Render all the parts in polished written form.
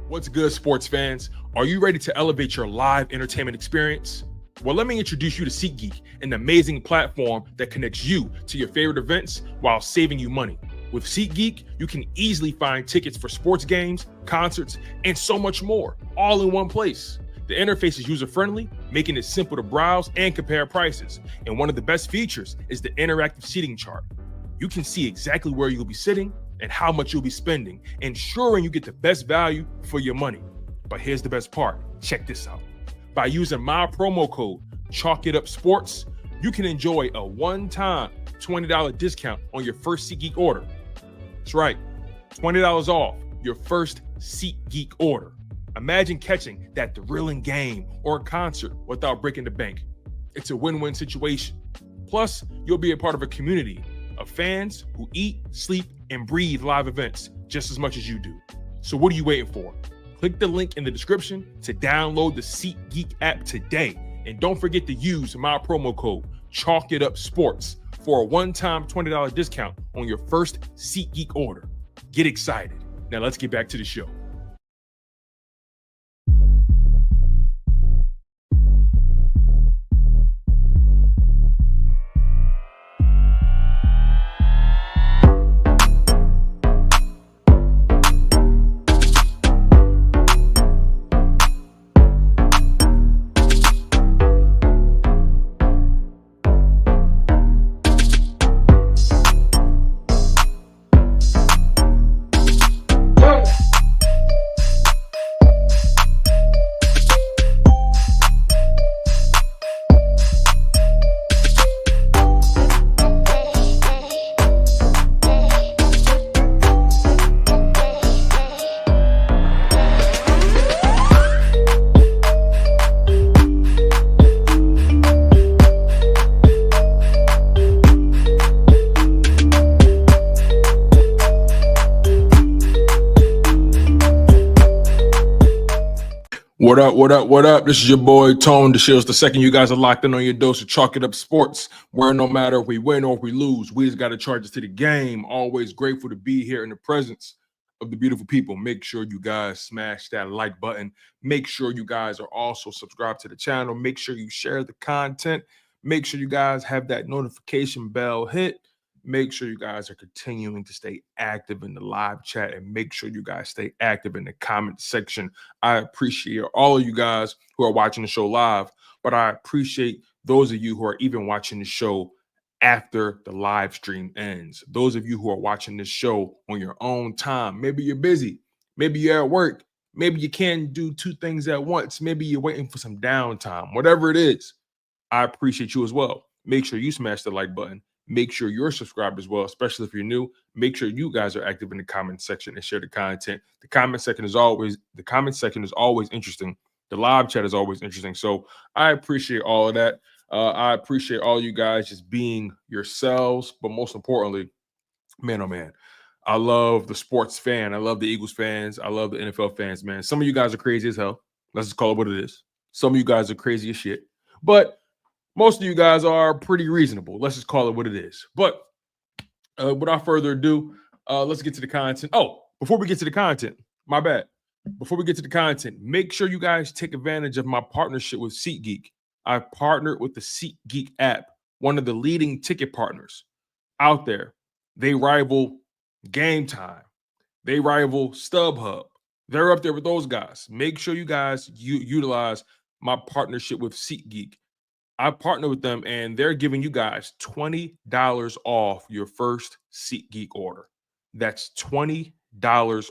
What's good, sports fans? Are you ready to elevate your live entertainment experience? Well, let me introduce you to SeatGeek, an amazing platform that connects you to your favorite events while saving you money. With SeatGeek, you can easily find tickets for sports games, concerts, and so much more, all in one place. The interface is user-friendly, making it simple to browse and compare prices. And one of the best features is the interactive seating chart. You can see exactly where you'll be sitting and how much you'll be spending, ensuring you get the best value for your money. But here's the best part. Check this out. By using my promo code, ChalkItUpSports, you can enjoy a one-time $20 discount on your first SeatGeek order. That's right, $20 off your first SeatGeek order. Imagine catching that thrilling game or concert without breaking the bank. It's a win-win situation. Plus, you'll be a part of a community of fans who eat, sleep, and breathe live events just as much as you do. So what are you waiting for? Click the link in the description to download the SeatGeek app today. And don't forget to use my promo code ChalkItUpSports for a one-time $20 discount on your first SeatGeek order. Get excited. Now let's get back to the show. What up, what up, what up? This is your boy, Tone DeShields II. You guys are locked in on your dose of Chalk It Up Sports, where no matter if we win or if we lose, we just got to charge us to the game. Always grateful to be here in the presence of the beautiful people. Make sure you guys smash that like button. Make sure you guys are also subscribed to the channel. Make sure you share the content. Make sure you guys have that notification bell hit. Make sure you guys are continuing to stay active in the live chat, and make sure you guys stay active in the comment section. I appreciate all of you guys who are watching the show live, but I appreciate those of you who are even watching the show after the live stream ends. Those of you who are watching this show on your own time. Maybe you're busy. Maybe you're at work. Maybe you can't do two things at once. Maybe you're waiting for some downtime. Whatever it is, I appreciate you as well. Make sure you smash the like button. Make sure you're subscribed as well, especially if you're new. Make sure you guys are active in the comment section and share the content. The comment section is always interesting. The live chat is always interesting. So I appreciate all of that. I appreciate all you guys just being yourselves. But most importantly, man, oh man, I love the sports fan. I love the Eagles fans. I love the NFL fans, man. Some of you guys are crazy as hell. Let's just call it what it is. Some of you guys are crazy as shit. But most of you guys are pretty reasonable. Let's just call it what it is. But without further ado, let's get to the content. Oh, before we get to the content, my bad. Before we get to the content, make sure you guys take advantage of my partnership with SeatGeek. I partnered with the SeatGeek app, one of the leading ticket partners out there. They rival Game Time. They rival StubHub. They're up there with those guys. Make sure you guys utilize my partnership with SeatGeek. I partner with them, and they're giving you guys $20 off your first SeatGeek order. That's $20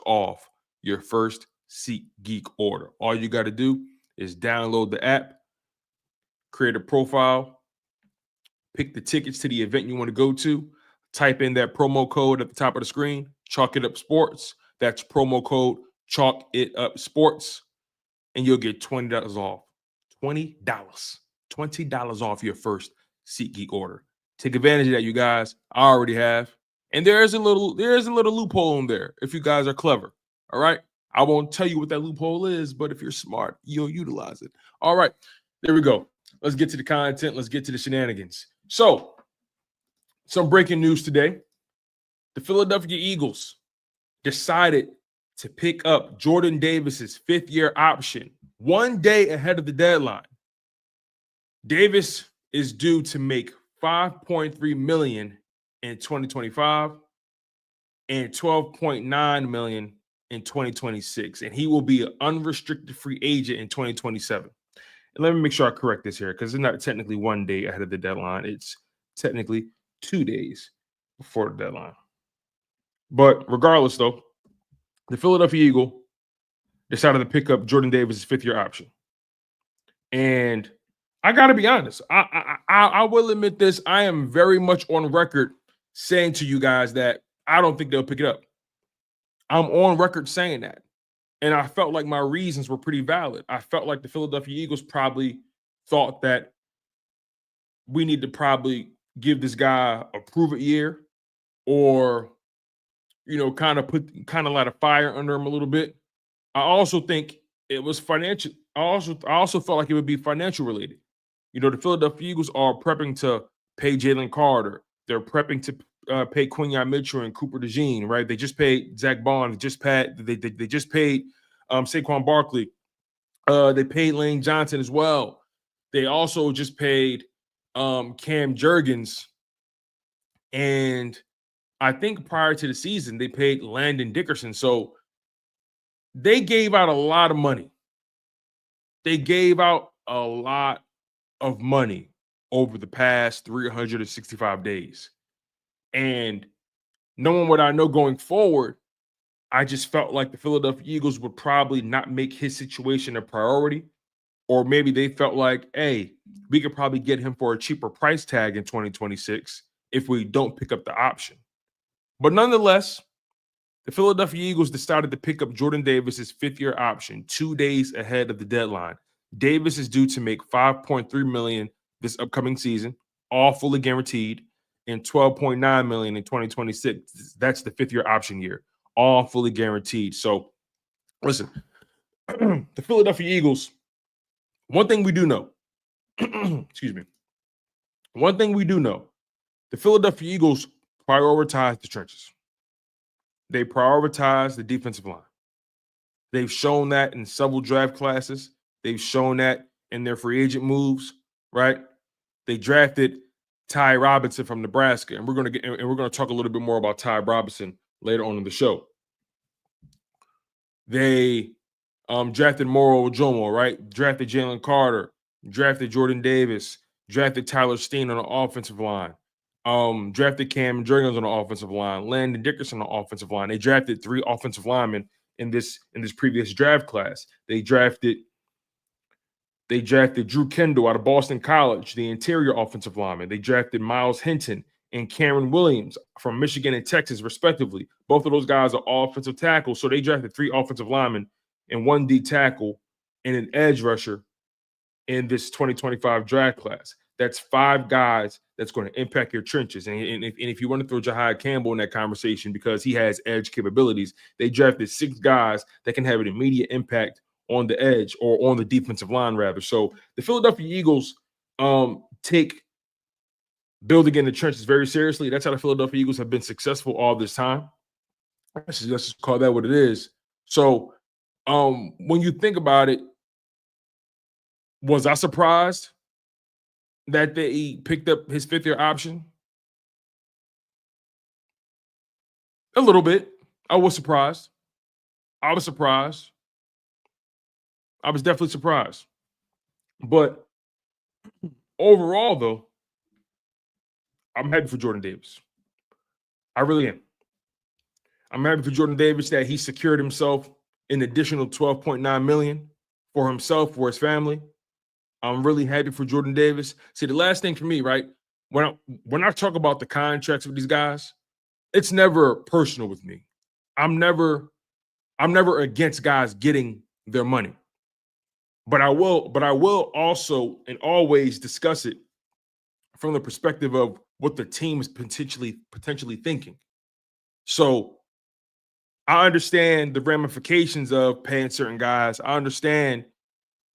off your first SeatGeek order. All you got to do is download the app, create a profile, pick the tickets to the event you want to go to, type in that promo code at the top of the screen, Chalk It Up Sports. That's promo code Chalk It Up Sports, and you'll get $20 off. $20 off your first SeatGeek order. Take advantage of that, you guys. I already have. And there is a little loophole in there if you guys are clever. All right. I won't tell you what that loophole is, but if you're smart, you'll utilize it. All right. There we go. Let's get to the content. Let's get to the shenanigans. So, some breaking news today. The Philadelphia Eagles decided to pick up Jordan Davis's fifth-year option 1 day ahead of the deadline. Davis is due to make $5.3 million in 2025 and $12.9 million in 2026, and he will be an unrestricted free agent in 2027. And let me make sure I correct this here, because it's not technically 1 day ahead of the deadline. It's technically 2 days before the deadline. But regardless, though, the Philadelphia Eagle decided to pick up Jordan Davis' fifth-year option. And I got to be honest. I will admit this. I am very much on record saying to you guys that I don't think they'll pick it up. I'm on record saying that. And I felt like my reasons were pretty valid. I felt like the Philadelphia Eagles probably thought that we need to probably give this guy a prove-it year, or, you know, kind of light a fire under him a little bit. I also think it was financial. I also felt like it would be financial related. You know, the Philadelphia Eagles are prepping to pay Jalen Carter. They're prepping to pay Quinyon Mitchell and Cooper DeJean, right? They just paid Zack Baun. They just paid Saquon Barkley. They paid Lane Johnson as well. They also just paid Cam Jurgens. And I think prior to the season, they paid Landon Dickerson. So they gave out a lot of money. They gave out a lot of money over the past 365 days. And knowing what I know going forward, I just felt like the Philadelphia Eagles would probably not make his situation a priority. Or maybe they felt like, hey, we could probably get him for a cheaper price tag in 2026 if we don't pick up the option. But nonetheless, the Philadelphia Eagles decided to pick up Jordan Davis's fifth-year option 2 days ahead of the deadline. Davis is due to make $5.3 million this upcoming season, all fully guaranteed, and $12.9 million in 2026. That's the fifth-year option year, all fully guaranteed. So, listen, the Philadelphia Eagles, one thing we do know, excuse me, one thing we do know, the Philadelphia Eagles prioritize the trenches. They prioritize the defensive line. They've shown that in several draft classes. They've shown that in their free agent moves, right? They drafted Ty Robinson from Nebraska, and we're going to talk a little bit more about Ty Robinson later on in the show. They drafted Moro Ojomo, right? Drafted Jalen Carter, drafted Jordan Davis, drafted Tyler Steen on the offensive line. Drafted Cam Jurgens on the offensive line, Landon Dickerson on the offensive line. They drafted 3 offensive linemen in this previous draft class. They drafted Drew Kendall out of Boston College, the interior offensive lineman. They drafted Miles Hinton and Cameron Williams from Michigan and Texas, respectively. Both of those guys are offensive tackles. So they drafted 3 offensive linemen and 1 D tackle and an edge rusher in this 2025 draft class. That's 5 guys that's going to impact your trenches. And if you want to throw Jahai Campbell in that conversation because he has edge capabilities, they drafted 6 guys that can have an immediate impact on the edge, or on the defensive line, rather. So the Philadelphia Eagles take building in the trenches very seriously. That's how the Philadelphia Eagles have been successful all this time. Let's just call that what it is. So when you think about it, was I surprised that they picked up his 5th-year option? A little bit. I was surprised. I was definitely surprised. But overall, though, I'm happy for Jordan Davis. I really am. I'm happy for Jordan Davis that he secured himself an additional $12.9 million for himself, for his family. I'm really happy for Jordan Davis. See, the last thing for me, right? When I talk about the contracts with these guys, it's never personal with me. I'm never against guys getting their money. But I will also and always discuss it from the perspective of what the team is potentially thinking. So I understand the ramifications of paying certain guys. I understand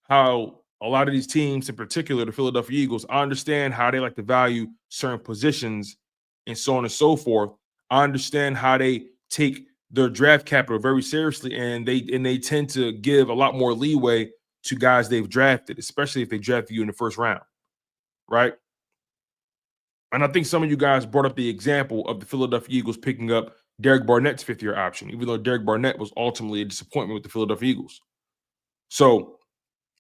how a lot of these teams, in particular the Philadelphia Eagles, I understand how they like to value certain positions and so on and so forth. I understand how they take their draft capital very seriously, and they tend to give a lot more leeway to guys they've drafted, especially if they drafted you in the first round, right? And I think some of you guys brought up the example of the Philadelphia Eagles picking up Derek Barnett's fifth-year option, even though Derek Barnett was ultimately a disappointment with the Philadelphia Eagles. So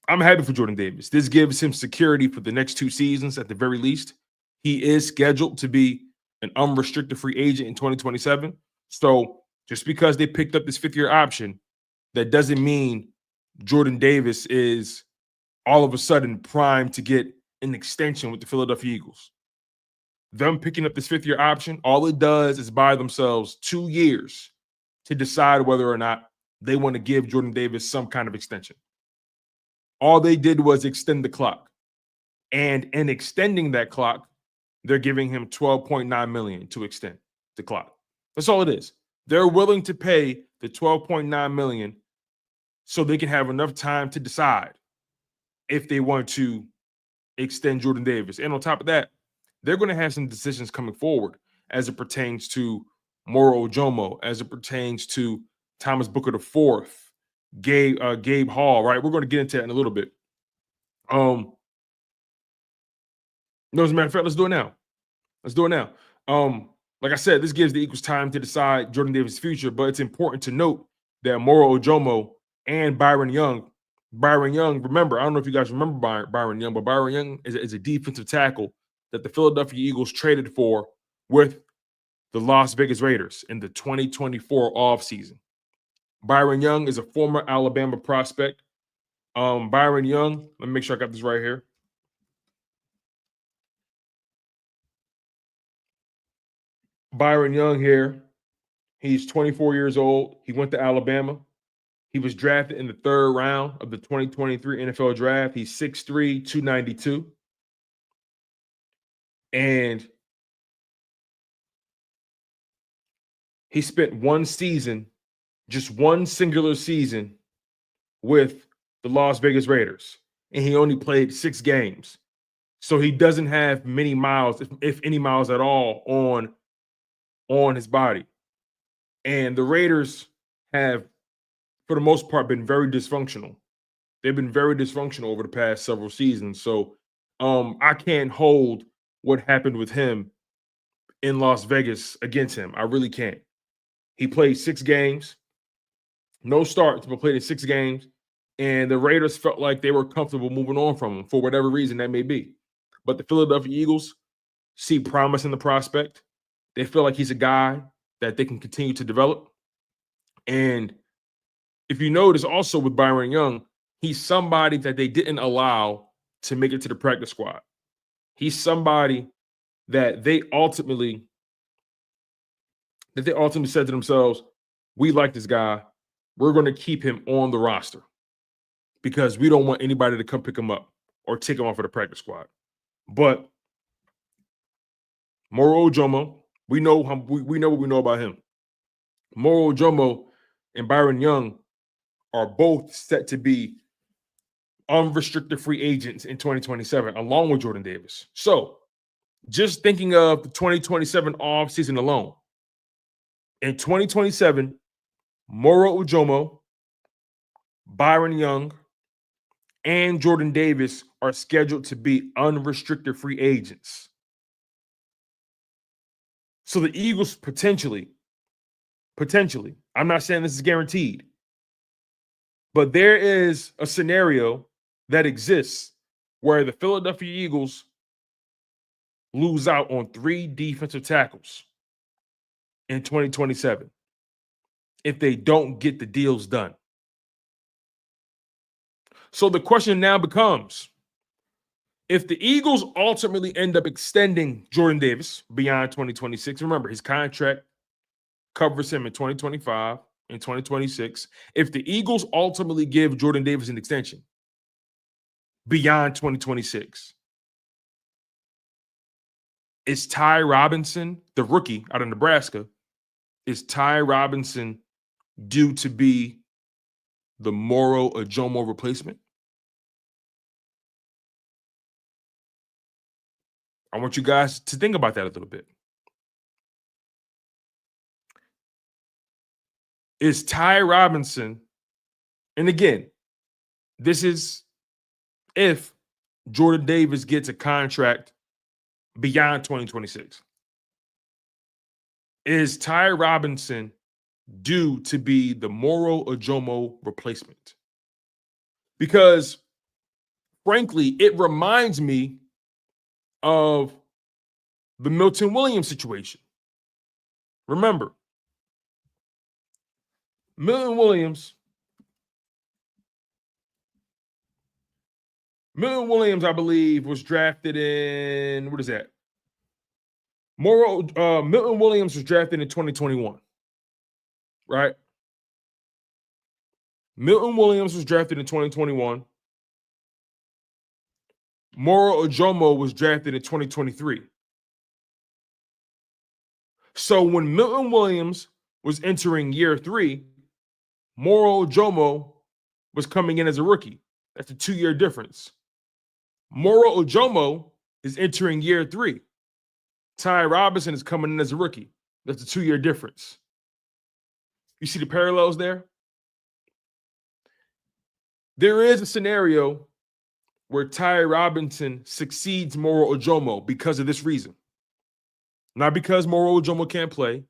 I'm happy for Jordan Davis. This gives him security for the next 2 seasons at the very least. He is scheduled to be an unrestricted free agent in 2027. So just because they picked up this fifth-year option, that doesn't mean Jordan Davis is all of a sudden primed to get an extension with the Philadelphia Eagles. Them picking up this fifth-year option, all it does is buy themselves 2 years to decide whether or not they want to give Jordan Davis some kind of extension. All they did was extend the clock. And in extending that clock, they're giving him $12.9 million to extend the clock. That's all it is. They're willing to pay the $12.9 million so they can have enough time to decide if they want to extend Jordan Davis. And on top of that, they're going to have some decisions coming forward as it pertains to Moro Ojomo, as it pertains to Thomas Booker IV, Gabe Hall, right? We're going to get into that in a little bit. No, as a matter of fact, let's do it now. Like I said, this gives the Eagles time to decide Jordan Davis' future, but it's important to note that Moro Ojomo and Byron Young, remember, I don't know if you guys remember Byron Young, but Byron Young is a defensive tackle that the Philadelphia Eagles traded for with the Las Vegas Raiders in the 2024 offseason. Byron Young is a former Alabama prospect. Byron Young, let me make sure I got this right here. Byron Young here, he's 24 years old. He went to Alabama. He was drafted in the 3rd round of the 2023 NFL draft. He's 6'3", 292. And he spent one season, just one singular season with the Las Vegas Raiders. And he only played 6 games. So he doesn't have many miles, if any miles at all, on his body. And the Raiders have, for the most part, been very dysfunctional. They've been very dysfunctional over the past several seasons. So I can't hold what happened with him in Las Vegas against him. I really can't. He played 6 games, no starts, but played in 6 games. And the Raiders felt like they were comfortable moving on from him for whatever reason that may be. But the Philadelphia Eagles see promise in the prospect. They feel like he's a guy that they can continue to develop. And if you notice also with Byron Young, he's somebody that they didn't allow to make it to the practice squad. He's somebody that they ultimately said to themselves, we like this guy. We're going to keep him on the roster because we don't want anybody to come pick him up or take him off of the practice squad. But Moro Ojomo, we know what we know about him. Moro Ojomo and Byron Young are both set to be unrestricted free agents in 2027, along with Jordan Davis. So just thinking of the 2027 offseason alone, in 2027, Moro Ojomo, Byron Young, and Jordan Davis are scheduled to be unrestricted free agents. So the Eagles potentially, I'm not saying this is guaranteed, but there is a scenario that exists where the Philadelphia Eagles lose out on 3 defensive tackles in 2027 if they don't get the deals done. So the question now becomes, if the Eagles ultimately end up extending Jordan Davis beyond 2026, remember his contract covers him in 2025 and 2026. If the Eagles ultimately give Jordan Davis an extension beyond 2026, is Ty Robinson, the rookie out of Nebraska, is Ty Robinson due to be the Moro Ojomo replacement? I want you guys to think about that a little bit. Is Ty Robinson, and again, this is if Jordan Davis gets a contract beyond 2026. Is Ty Robinson due to be the Moro Ojomo replacement? Because frankly, it reminds me of the Milton Williams situation. Remember, Milton Williams, I believe, was drafted in, what is that? Milton Williams was drafted in 2021, right? Milton Williams was drafted in 2021. Moro Ojomo was drafted in 2023. So when Milton Williams was entering year 3, Moro Ojomo was coming in as a rookie. That's a 2-year difference. Moro Ojomo is entering year 3. Ty Robinson is coming in as a rookie. That's a 2-year difference. You see the parallels there? There is a scenario where Ty Robinson succeeds Moro Ojomo because of this reason. Not because Moro Ojomo can't play,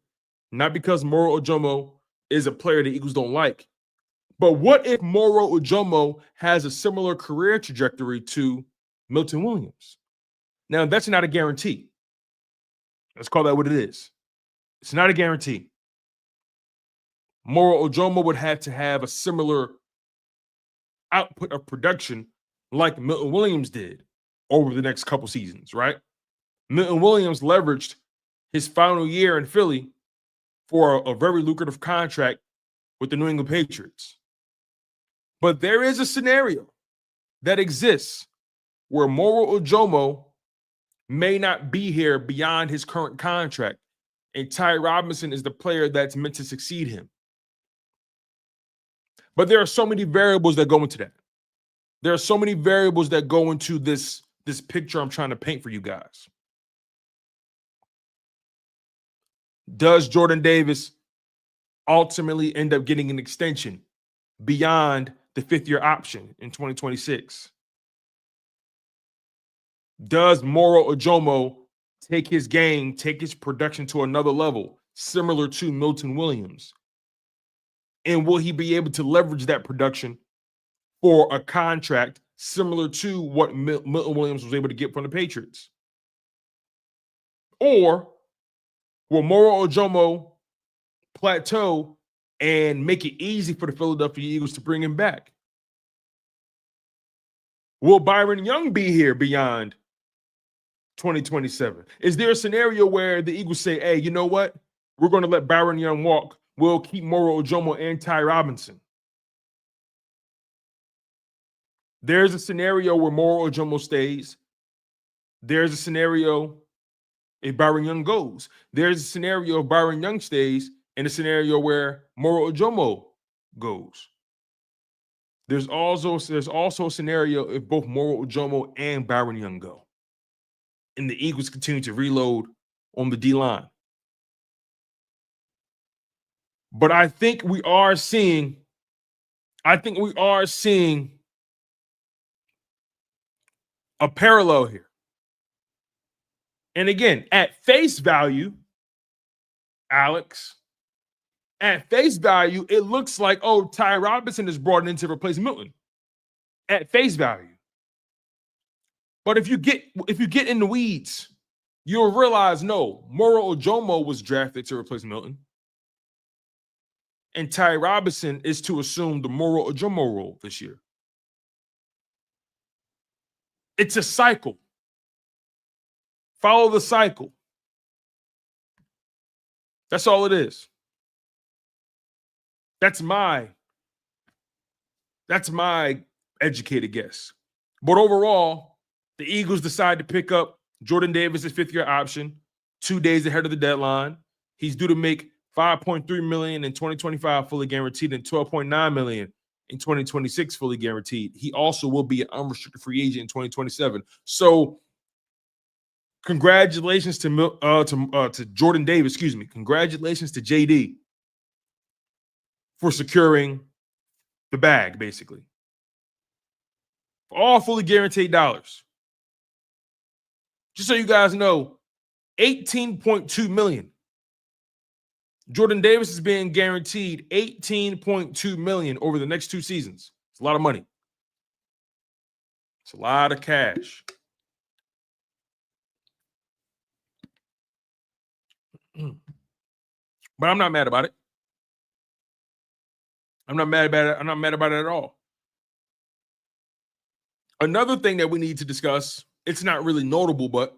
not because Moro Ojomo is a player the Eagles don't like. But what if Moro Ojomo has a similar career trajectory to Milton Williams? Now, that's not a guarantee. Let's call that what it is. It's not a guarantee. Moro Ojomo would have to have a similar output of production like Milton Williams did over the next couple seasons, right? Milton Williams leveraged his final year in Philly for a very lucrative contract with the New England Patriots. But there is a scenario that exists where Moro Ojomo may not be here beyond his current contract, and Ty Robinson is the player that's meant to succeed him. But there are so many variables that go into that. There are so many variables that go into this picture I'm trying to paint for you guys. Does Jordan Davis ultimately end up getting an extension beyond the 5th-year option in 2026? Does Moro Ojomo take his game, take his production to another level, similar to Milton Williams? And will he be able to leverage that production for a contract similar to what Milton Williams was able to get from the Patriots? Or will Moro Ojomo plateau and make it easy for the Philadelphia Eagles to bring him back? Will Byron Young be here beyond 2027? Is there a scenario where the Eagles say, hey, you know what? We're going to let Byron Young walk. We'll keep Moro Ojomo and Ty Robinson. There's a scenario where Moro Ojomo stays. There's a scenario if Byron Young goes. There's a scenario if Byron Young stays, and a scenario where Moro Ojomo goes. There's also a scenario if both Moro Ojomo and Byron Young go, and the Eagles continue to reload on the D-line. But I think we are seeing a parallel here. And again, at face value, Alex, at face value, it looks like, oh, Ty Robinson is brought in to replace Milton. At face value. But if you get in the weeds, you'll realize, no, Moro Ojomo was drafted to replace Milton. And Ty Robinson is to assume the Moro Ojomo role this year. It's a cycle. Follow the cycle. That's all it is. That's my educated guess. But overall, the Eagles decide to pick up Jordan Davis' 5th-year option 2 days ahead of the deadline. He's due to make $5.3 million in 2025 fully guaranteed and $12.9 million in 2026 fully guaranteed. He also will be an unrestricted free agent in 2027. So congratulations to Jordan Davis, excuse me. Congratulations to JD. for securing the bag, basically. For all fully guaranteed dollars. Just so you guys know, $18.2 million. Jordan Davis is being guaranteed $18.2 million over the next 2 seasons. It's a lot of money. It's a lot of cash. But I'm not mad about it. I'm not mad about it. I'm not mad about it at all. Another thing that we need to discuss, it's not really notable, but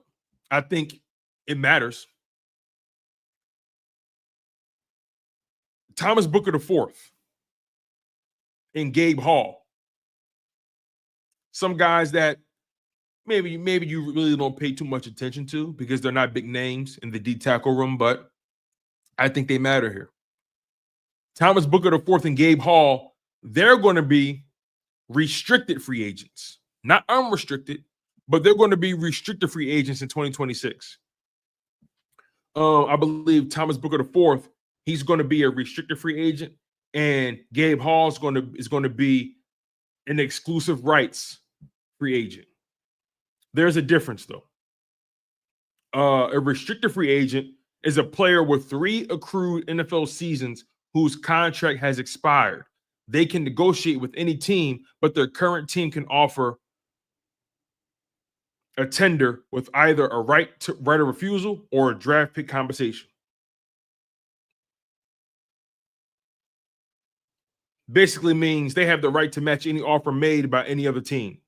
I think it matters. Thomas Booker IV and Gabe Hall. Some guys that maybe you really don't pay too much attention to because they're not big names in the D tackle room, but I think they matter here. Thomas Booker IV and Gabe Hall, they're going to be restricted free agents. Not unrestricted, but they're going to be restricted free agents in 2026. I believe Thomas Booker IV, he's going to be a restricted free agent, and Gabe Hall is going to be an exclusive rights free agent. There's a difference, though. A restricted free agent is a player with 3 accrued NFL seasons whose contract has expired. They can negotiate with any team, but their current team can offer a tender with either a right of refusal or a draft pick compensation. Basically means they have the right to match any offer made by any other team.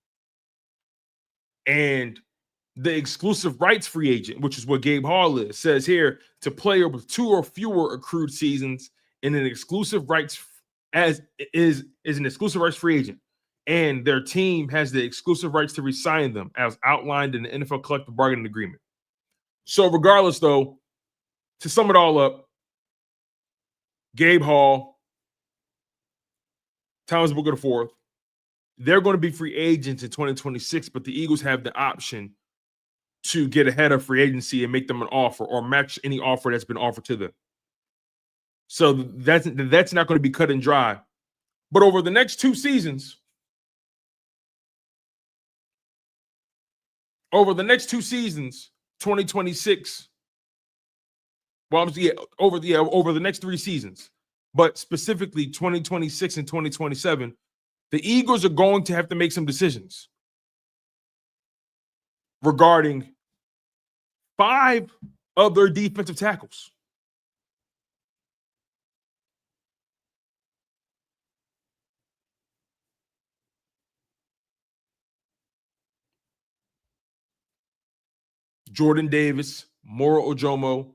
And the exclusive rights free agent, which is what Gabe Hall is, says here to player with 2 or fewer accrued seasons in an exclusive rights is an exclusive rights free agent. And their team has the exclusive rights to re-sign them as outlined in the NFL collective bargaining agreement. So regardless, though, to sum it all up, Gabe Hall, Thomas Booker IV, they're going to be free agents in 2026, but the Eagles have the option to get ahead of free agency and make them an offer or match any offer that's been offered to them. So that's not going to be cut and dry. But over the next 2 seasons, over the next 2 seasons, 2026, over the next 3 seasons, but specifically 2026 and 2027, the Eagles are going to have to make some decisions regarding 5 of their defensive tackles. Jordan Davis, Moro Ojomo,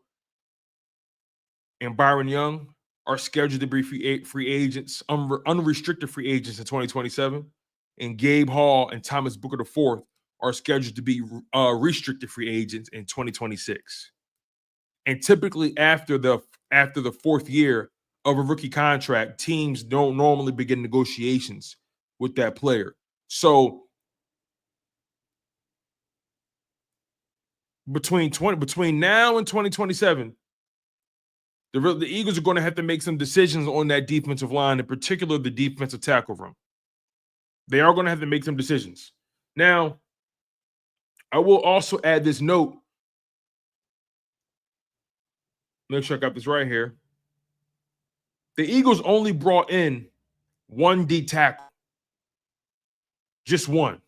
and Byron Young are scheduled to be free agents, unrestricted free agents in 2027. And Gabe Hall and Thomas Booker IV are scheduled to be restricted free agents in 2026. And typically after the 4th year of a rookie contract, teams don't normally begin negotiations with that player. So between now and 2027, the Eagles are going to have to make some decisions on that defensive line, in particular the defensive tackle room. They are going to have to make some decisions. Now, I will also add this note. Make sure I got this right here. The Eagles only brought in 1 D tackle. Just 1.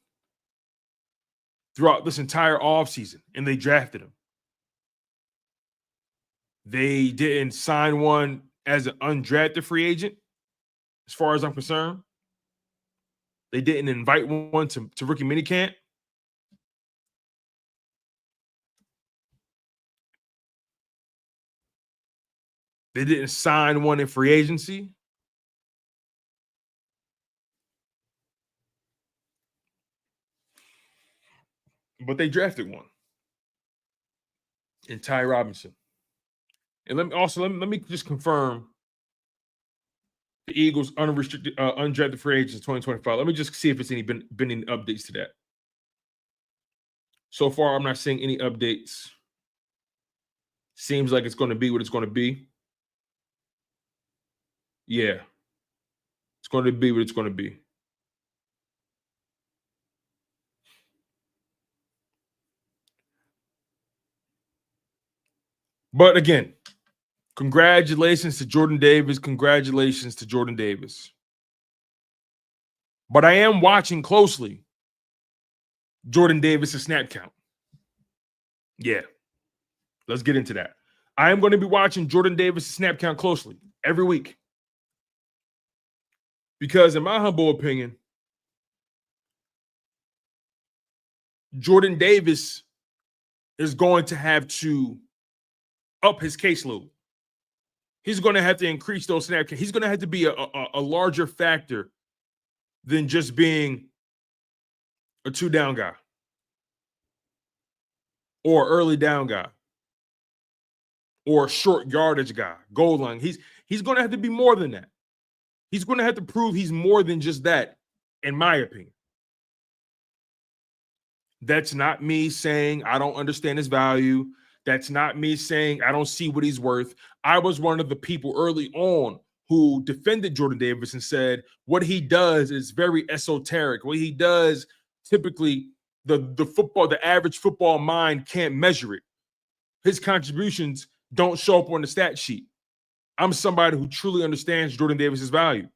Throughout this entire offseason, and they drafted him. They didn't sign one as an undrafted free agent, as far as I'm concerned. They didn't invite one to rookie minicamp. They didn't sign one in free agency. But they drafted one. In Ty Robinson. And let me just confirm the Eagles unrestricted undrafted free agents 2025. Let me just see if it's been any updates to that. So far, I'm not seeing any updates. Seems like it's going to be what it's going to be. Yeah, going to be what it's going to be. But again, congratulations to Jordan Davis. Congratulations to Jordan Davis. But I am watching closely Jordan Davis' snap count. Yeah, let's get into that. I am going to be watching Jordan Davis' snap count closely every week. Because in my humble opinion, Jordan Davis is going to have to up his caseload. He's going to have to increase those snap counts. He's going to have to be a larger factor than just being a 2-down guy or early down guy or a short yardage guy, goal line. He's going to have to be more than that. He's going to have to prove he's more than just that, in my opinion. That's not me saying I don't understand his value. That's not me saying I don't see what he's worth. I was one of the people early on who defended Jordan Davis and said what he does is very esoteric. What he does, typically, the average football mind can't measure it. His contributions don't show up on the stat sheet. I'm somebody who truly understands Jordan Davis's value,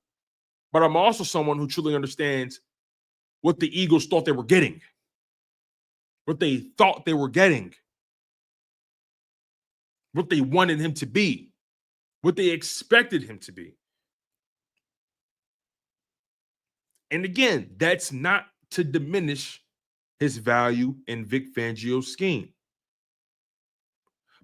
but I'm also someone who truly understands what the Eagles thought they were getting. What they thought they were getting, what they wanted him to be, what they expected him to be. And again, that's not to diminish his value in Vic Fangio's scheme.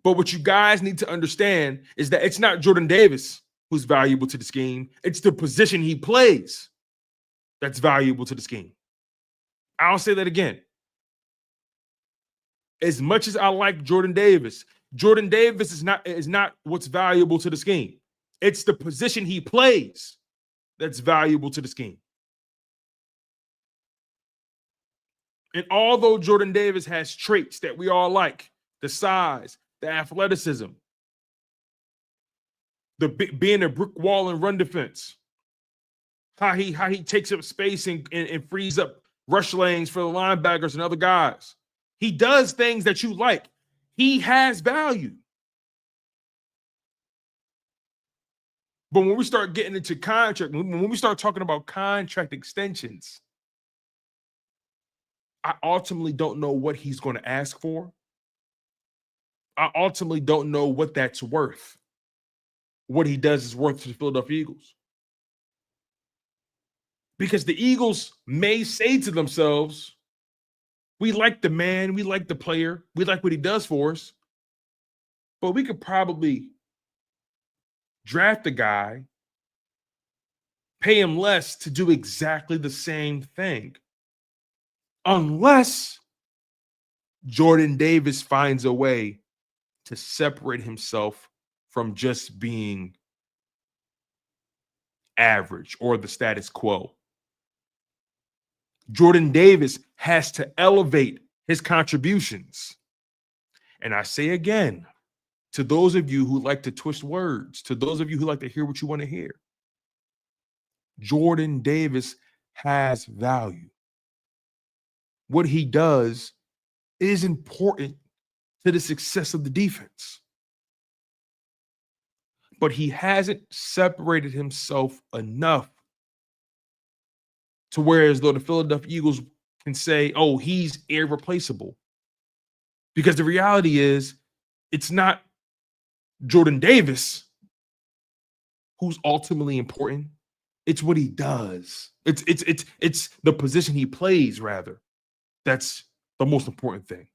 But what you guys need to understand is that it's not Jordan Davis who's valuable to the scheme. It's the position he plays that's valuable to the scheme. I'll say that again. As much as I like Jordan Davis is not what's valuable to the scheme. It's the position he plays that's valuable to the scheme. And although Jordan Davis has traits that we all like, the size, the athleticism, being a brick wall and run defense, how he takes up space and frees up rush lanes for the linebackers and other guys. He does things that you like. He has value. But when we start getting into contract, when we start talking about contract extensions, I ultimately don't know what he's going to ask for. I ultimately don't know what that's worth. What he does is worth to the Philadelphia Eagles. Because the Eagles may say to themselves, we like the man, we like the player, we like what he does for us, but we could probably draft a guy, pay him less to do exactly the same thing. Unless Jordan Davis finds a way to separate himself from just being average or the status quo. Jordan Davis has to elevate his contributions. And I say again, to those of you who like to twist words, to those of you who like to hear what you want to hear, Jordan Davis has value. What he does is important to the success of the defense. But he hasn't separated himself enough to where as though the Philadelphia Eagles can say, oh, he's irreplaceable. Because the reality is, it's not Jordan Davis who's ultimately important. It's what he does. It's the position he plays, rather. That's the most important thing.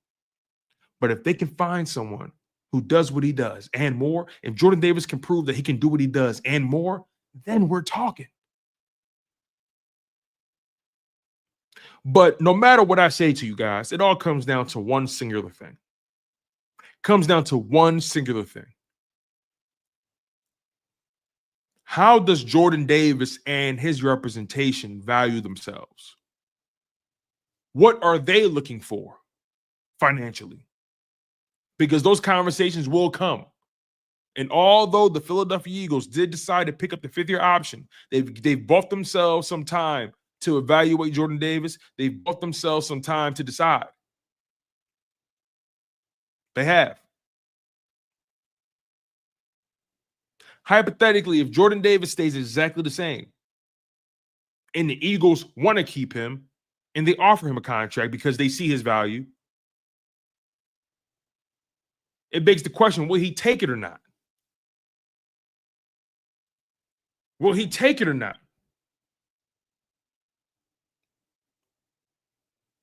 But if they can find someone who does what he does and more, if Jordan Davis can prove that he can do what he does and more, then we're talking. But no matter what I say to you guys, it all comes down to one singular thing. Comes down to one singular thing. How does Jordan Davis and his representation value themselves? What are they looking for financially? Because those conversations will come. And although the Philadelphia Eagles did decide to pick up the fifth-year option, they've bought themselves some time to evaluate Jordan Davis. They've bought themselves some time to decide. They have. Hypothetically, if Jordan Davis stays exactly the same and the Eagles want to keep him and they offer him a contract because they see his value, it begs the question, will he take it or not? Will he take it or not?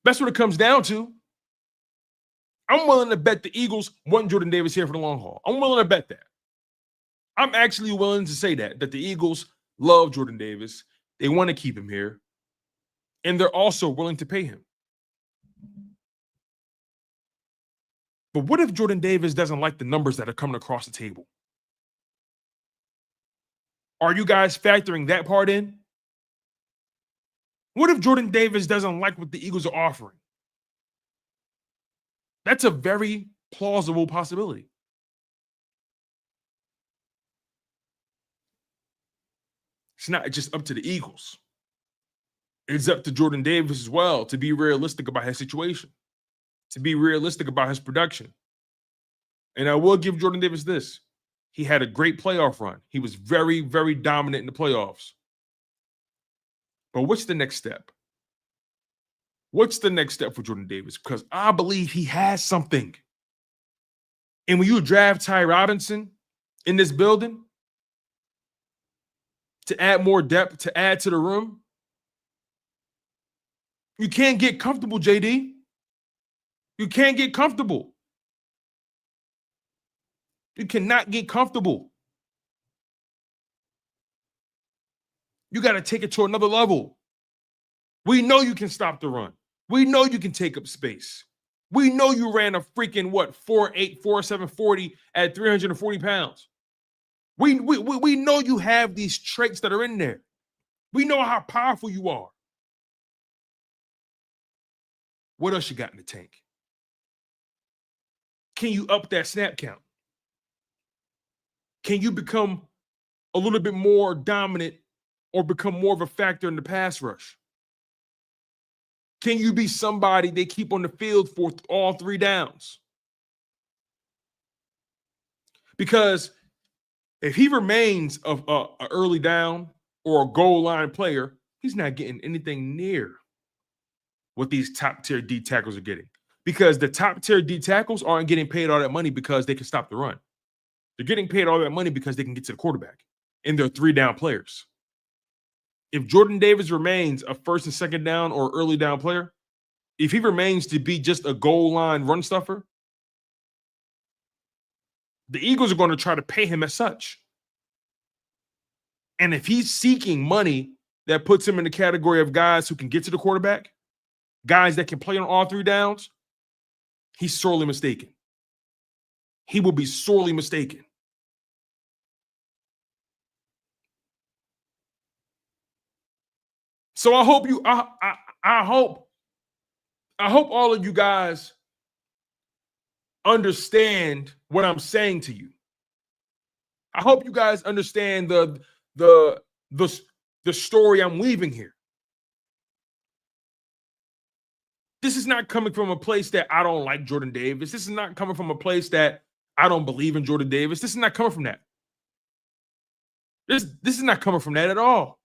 That's what it comes down to. I'm willing to bet the Eagles want Jordan Davis here for the long haul. I'm willing to bet that. I'm actually willing to say that the Eagles love Jordan Davis. They want to keep him here. And they're also willing to pay him. But what if Jordan Davis doesn't like the numbers that are coming across the table? Are you guys factoring that part in? What if Jordan Davis doesn't like what the Eagles are offering? That's a very plausible possibility. It's not just up to the Eagles. It's up to Jordan Davis as well to be realistic about his situation, to be realistic about his production. And I will give Jordan Davis this. He had a great playoff run. He was very, very dominant in the playoffs. But what's the next step? What's the next step for Jordan Davis? Because I believe he has something. And when you draft Ty Robinson in this building to add more depth, to add to the room, you can't get comfortable, JD. You can't get comfortable. You cannot get comfortable. You got to take it to another level. We know you can stop the run. We know you can take up space. We know you ran a freaking, 4.8, 4.7 40 at 340 pounds. We know you have these traits that are in there. We know how powerful you are. What else you got in the tank? Can you up that snap count? Can you become a little bit more dominant or become more of a factor in the pass rush? Can you be somebody they keep on the field for all 3 downs? Because if he remains an early down or a goal line player, he's not getting anything near what these top-tier D tackles are getting. Because the top-tier D tackles aren't getting paid all that money because they can stop the run. They're getting paid all that money because they can get to the quarterback. And they're 3-down players. If Jordan Davis remains a first and second down or early down player, if he remains to be just a goal line run stuffer, the Eagles are going to try to pay him as such. And if he's seeking money that puts him in the category of guys who can get to the quarterback, guys that can play on all 3 downs, he's sorely mistaken. He will be sorely mistaken. So I hope I hope all of you guys understand what I'm saying to you. I hope you guys understand the story I'm weaving here. This is not coming from a place that I don't like Jordan Davis. This is not coming from a place that I don't believe in Jordan Davis. This is not coming from that. This is not coming from that at all.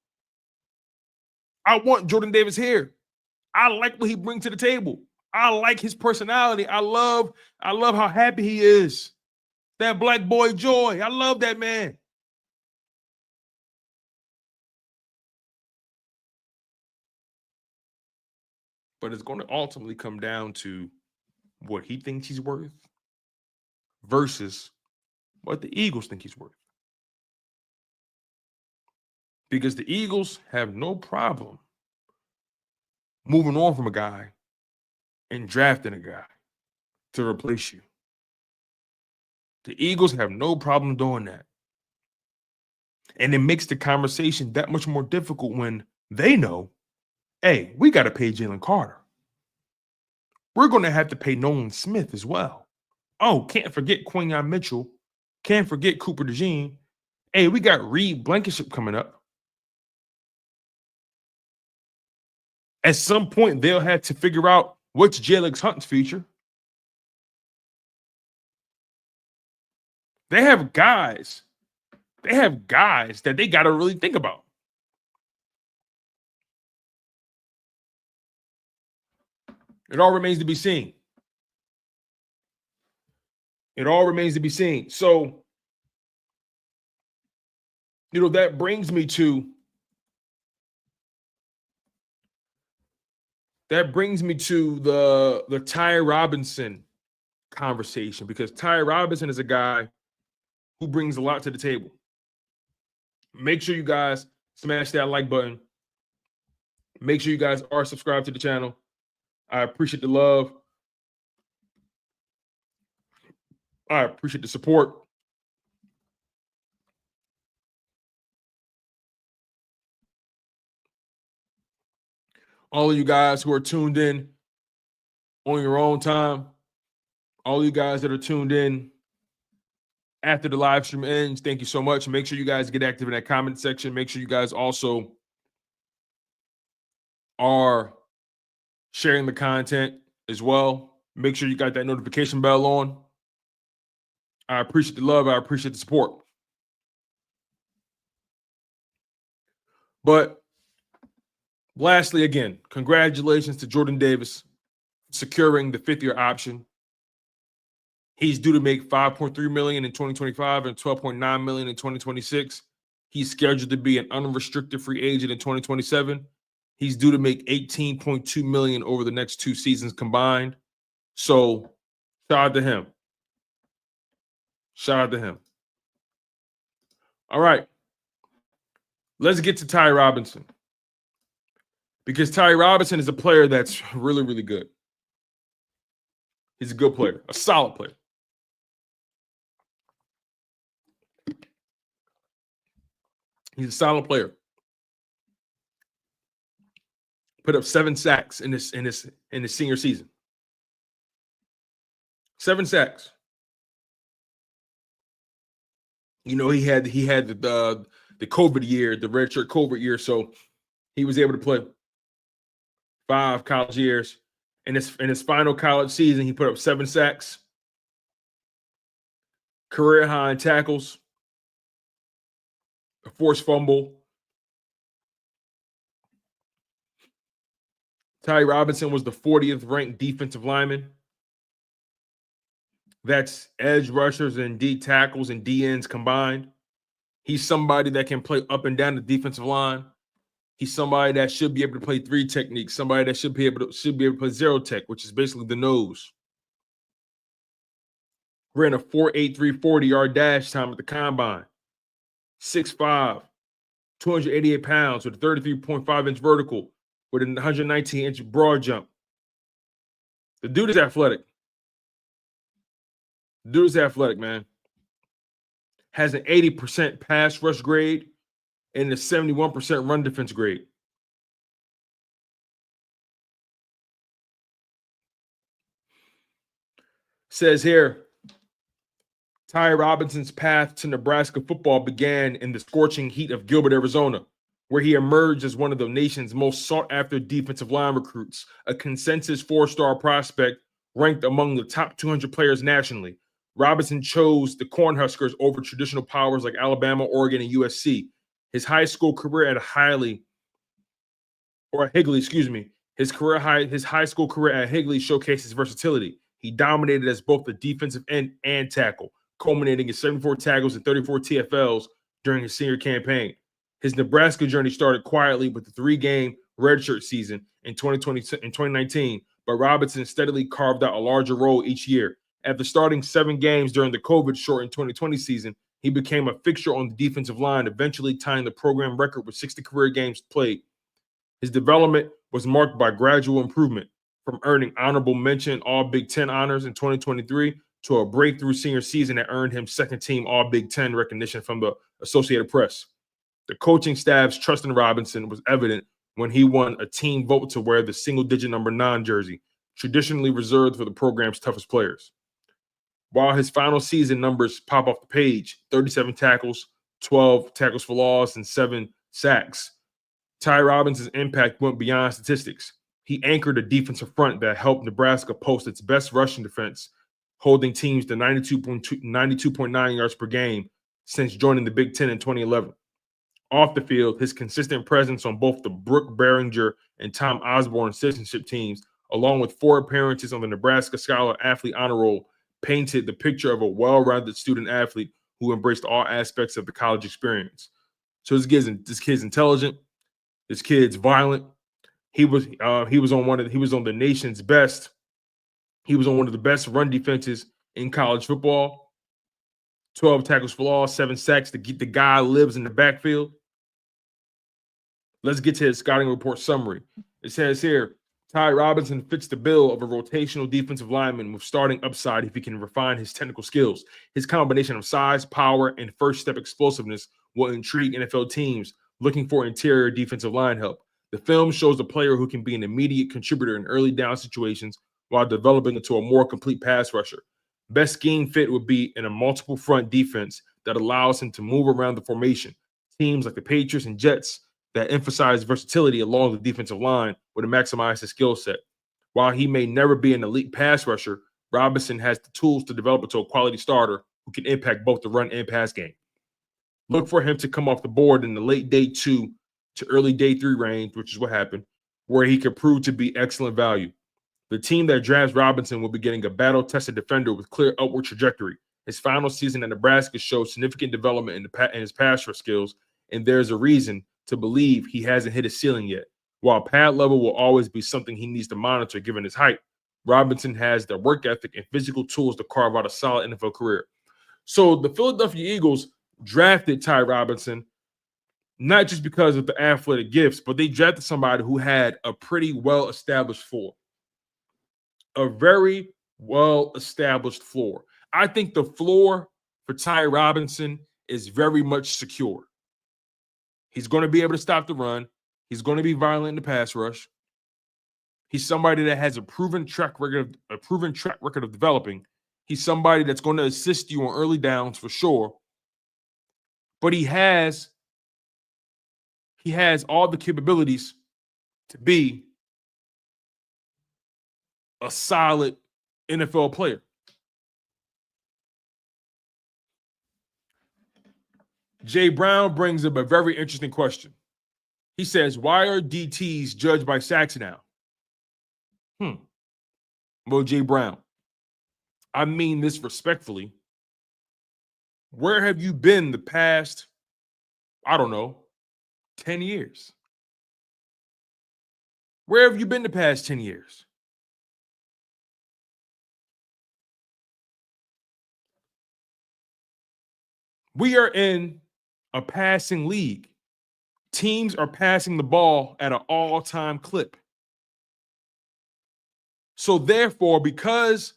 I want Jordan Davis here. I like what he brings to the table. I like his personality. I love how happy he is. That black boy joy. I love that man. But it's going to ultimately come down to what he thinks he's worth versus what the Eagles think he's worth. Because the Eagles have no problem moving on from a guy and drafting a guy to replace you. The Eagles have no problem doing that. And it makes the conversation that much more difficult when they know, hey, we got to pay Jalen Carter. We're going to have to pay Nolan Smith as well. Oh, can't forget Quinyon Mitchell. Can't forget Cooper DeJean. Hey, we got Reed Blankenship coming up. At some point, they'll have to figure out what's Jalen Hunt's future. They have guys. They have guys that they got to really think about. It all remains to be seen. It all remains to be seen. So, that brings me to the Ty Robinson conversation, because Ty Robinson is a guy who brings a lot to the table. Make sure you guys smash that like button. Make sure you guys are subscribed to the channel. I appreciate the love. I appreciate the support. All of you guys who are tuned in on your own time, all of you guys that are tuned in after the live stream ends, thank you so much. Make sure you guys get active in that comment section. Make sure you guys also are sharing the content as well. Make sure you got that notification bell on. I appreciate the love. I appreciate the support. But lastly, again, congratulations to Jordan Davis securing the fifth-year option. He's due to make $5.3 million in 2025 and $12.9 million in 2026. He's scheduled to be an unrestricted free agent in 2027. He's due to make $18.2 million over the next 2 seasons combined. So, shout out to him. Shout out to him. All right. Let's get to Ty Robinson. Because Ty Robinson is a player that's really, really good. He's a good player, a solid player. He's a solid player. Put up 7 sacks in his senior season. 7 sacks. He had the COVID year, the redshirt COVID year, so he was able to play 5 college years. In his final college season, he put up 7 sacks, career high in tackles, a forced fumble. Ty Robinson was the 40th ranked defensive lineman. That's edge rushers and D tackles and D ends combined. He's somebody that can play up and down the defensive line. He's somebody that should be able to play 3 techniques. Somebody that should be able to play 0 tech, which is basically the nose. Ran a 4.83 40-yard dash time at the combine. 6'5", 288 pounds with a 33.5-inch vertical with a 119-inch broad jump. The dude is athletic. Dude is athletic, man. Has an 80% pass rush grade and a 71% run defense grade. Says here, Ty Robinson's path to Nebraska football began in the scorching heat of Gilbert, Arizona, where he emerged as one of the nation's most sought-after defensive line recruits, a consensus 4-star prospect ranked among the top 200 players nationally. Robinson chose the Cornhuskers over traditional powers like Alabama, Oregon, and USC. His high school career at Higley, his high school career at Higley showcases versatility. He dominated as both the defensive end and tackle, culminating in 74 tackles and 34 TFLs during his senior campaign. His Nebraska journey started quietly with the 3-game redshirt season in 2019, but Robinson steadily carved out a larger role each year. After starting 7 games during the COVID-shortened 2020 season, he became a fixture on the defensive line, eventually tying the program record with 60 career games played. His development was marked by gradual improvement, from earning honorable mention All Big Ten honors in 2023 to a breakthrough senior season that earned him second-team All Big Ten recognition from the Associated Press. The coaching staff's trust in Robinson was evident when he won a team vote to wear the single-digit number 9 jersey, traditionally reserved for the program's toughest players. while his final season numbers pop off the page, 37 tackles, 12 tackles for loss, and 7 sacks, Ty Robinson's impact went beyond statistics. He anchored a defensive front that helped Nebraska post its best rushing defense, holding teams to 92.9 yards per game since joining the Big Ten in 2011. Off the field, his consistent presence on both the Brooke Behringer and Tom Osborne citizenship teams, along with 4 appearances on the Nebraska Scholar Athlete Honor Roll, painted the picture of a well-rounded student athlete who embraced all aspects of the college experience. So this kid's intelligent. This kid's violent. He was on the nation's best. He was on one of the best run defenses in college football. 12 tackles for loss, 7 sacks. The guy lives in the backfield. Let's get to his scouting report summary. It says here, Ty Robinson fits the bill of a rotational defensive lineman with starting upside if he can refine his technical skills. His combination of size, power, and first-step explosiveness will intrigue NFL teams looking for interior defensive line help. The film shows a player who can be an immediate contributor in early down situations while developing into a more complete pass rusher. Best scheme fit would be in a multiple front defense that allows him to move around the formation. Teams like the Patriots and Jets that emphasize versatility along the defensive line would maximize his skill set. While he may never be an elite pass rusher, Robinson has the tools to develop into a quality starter who can impact both the run and pass game. Look for him to come off the board in the late day 2 to early day 3 range, which is what happened, where he could prove to be excellent value. The team that drafts Robinson will be getting a battle-tested defender with clear upward trajectory. His final season at Nebraska showed significant development in his pass rush skills, and there's a reason to believe he hasn't hit his ceiling yet. While pad level will always be something he needs to monitor given his height, Robinson has the work ethic and physical tools to carve out a solid NFL career. So the Philadelphia Eagles drafted Ty Robinson not just because of the athletic gifts, but they drafted somebody who had a pretty well-established floor. A very well-established floor. I think the floor for Ty Robinson is very much secure. He's going to be able to stop the run. He's going to be violent in the pass rush. He's somebody that has a proven track record of developing. He's somebody that's going to assist you on early downs for sure. But he has all the capabilities to be a solid NFL player. Jay Brown brings up a very interesting question. He says, why are DTs judged by sacks now? Well, Jay Brown, I mean this respectfully. Where have you been the past, 10 years? Where have you been the past 10 years? We are in a passing league. Teams are passing the ball at an all-time clip. So therefore, because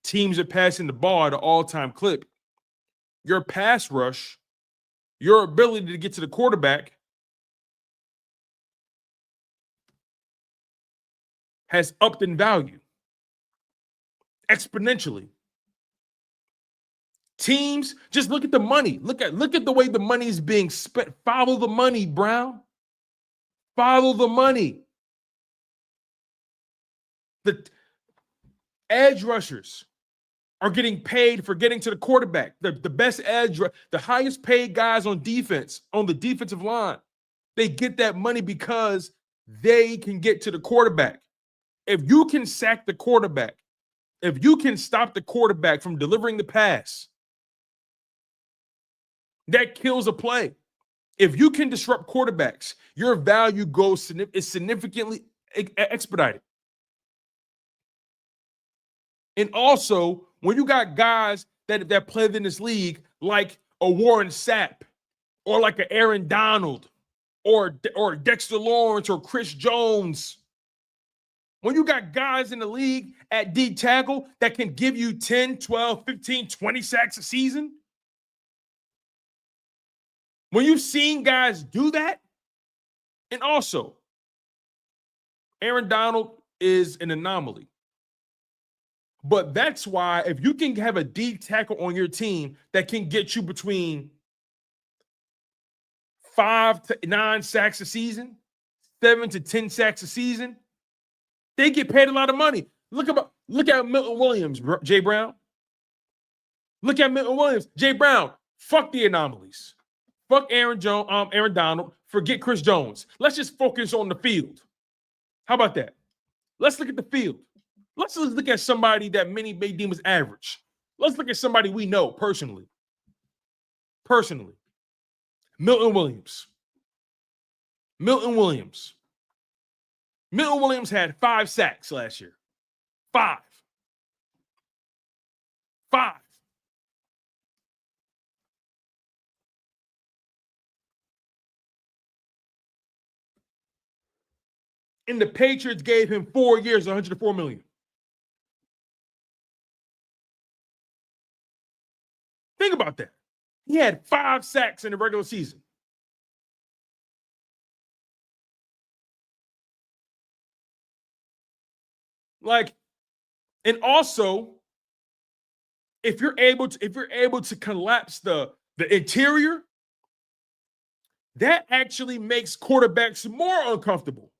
teams are passing the ball at an all-time clip, your pass rush, your ability to get to the quarterback has upped in value exponentially. Teams, just look at the money. Look at the way the money is being spent. Follow the money, Brown. Follow the money. The edge rushers are getting paid for getting to the quarterback. The best the highest paid guys on defense, on the defensive line, they get that money because they can get to the quarterback. If you can sack the quarterback, if you can stop the quarterback from delivering the pass, that kills a play. If you can disrupt quarterbacks, your value is significantly expedited. And also, when you got guys that played in this league, like a Warren Sapp, or like an Aaron Donald, or Dexter Lawrence, or Chris Jones, when you got guys in the league at D tackle that can give you 10, 12, 15, 20 sacks a season, when you've seen guys do that, and also, Aaron Donald is an anomaly. But that's why if you can have a D tackle on your team that can get you between 5 to 9 sacks a season, 7 to 10 sacks a season, they get paid a lot of money. Look at Milton Williams, Jay Brown. Look at Milton Williams, Jay Brown. Fuck the anomalies. Fuck Aaron Donald. Forget Chris Jones. Let's just focus on the field. How about that? Let's look at the field. Let's look at somebody that many may deem as average. Let's look at somebody we know personally. Milton Williams. Milton Williams had 5 sacks last year. 5. And the Patriots gave him 4 years, $104 million. Think about that. He had 5 sacks in the regular season. And also, if you're able to collapse the interior, that actually makes quarterbacks more uncomfortable.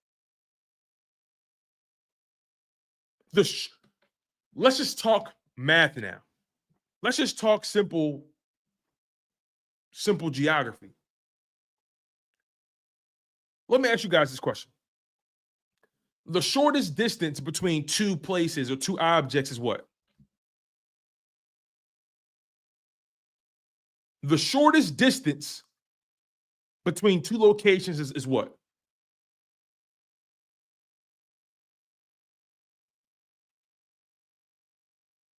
Let's just talk math now. Let's just talk simple geography. Let me ask you guys this question. The shortest distance between 2 places or 2 objects is what? The shortest distance between 2 locations is what?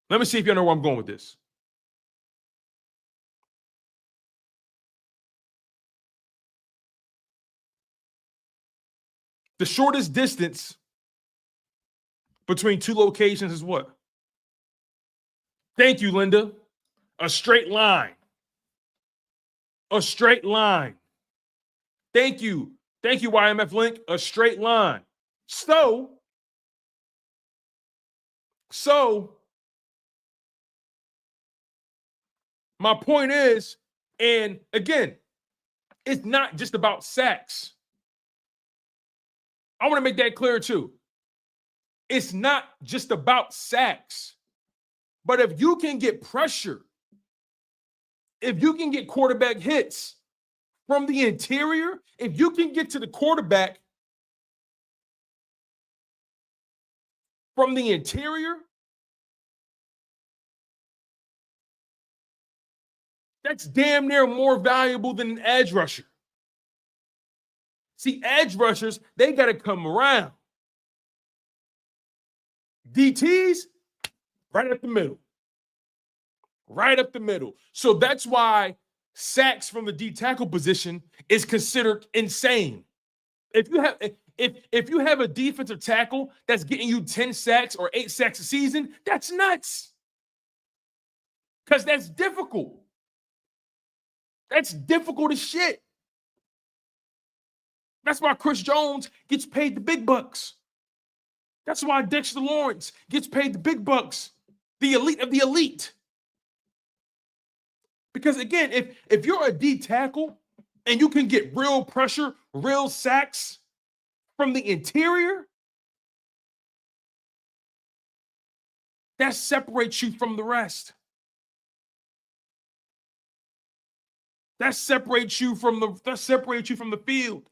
Let me see if you know where I'm going with this. The shortest distance between 2 locations is what? Thank you, Linda. A straight line. A straight line. Thank you. Thank you, YMF Link. A straight line. So my point is, and again, it's not just about sacks. I want to make that clear too. It's not just about sacks. But if you can get pressure, if you can get quarterback hits from the interior, if you can get to the quarterback from the interior, that's damn near more valuable than an edge rusher. See, edge rushers, they got to come around. DTs, right up the middle. Right up the middle. So that's why sacks from the D tackle position is considered insane. If you have a defensive tackle that's getting you 10 sacks or 8 sacks a season, that's nuts. Because that's difficult. That's difficult as shit. That's why Chris Jones gets paid the big bucks. That's why Dexter Lawrence gets paid the big bucks. The elite of the elite. Because again, if you're a D tackle and you can get real pressure, real sacks from the interior, that separates you from the rest. That separates you from the field.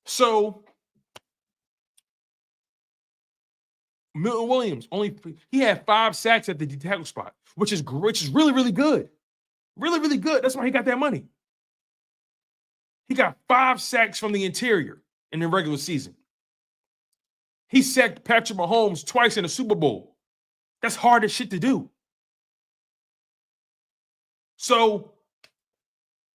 So Milton Williams he had 5 sacks at the D tackle spot, which is really, really good. Really, really good. That's why he got that money. He got 5 sacks from the interior in the regular season. He sacked Patrick Mahomes twice in the Super Bowl. That's hard as shit to do. So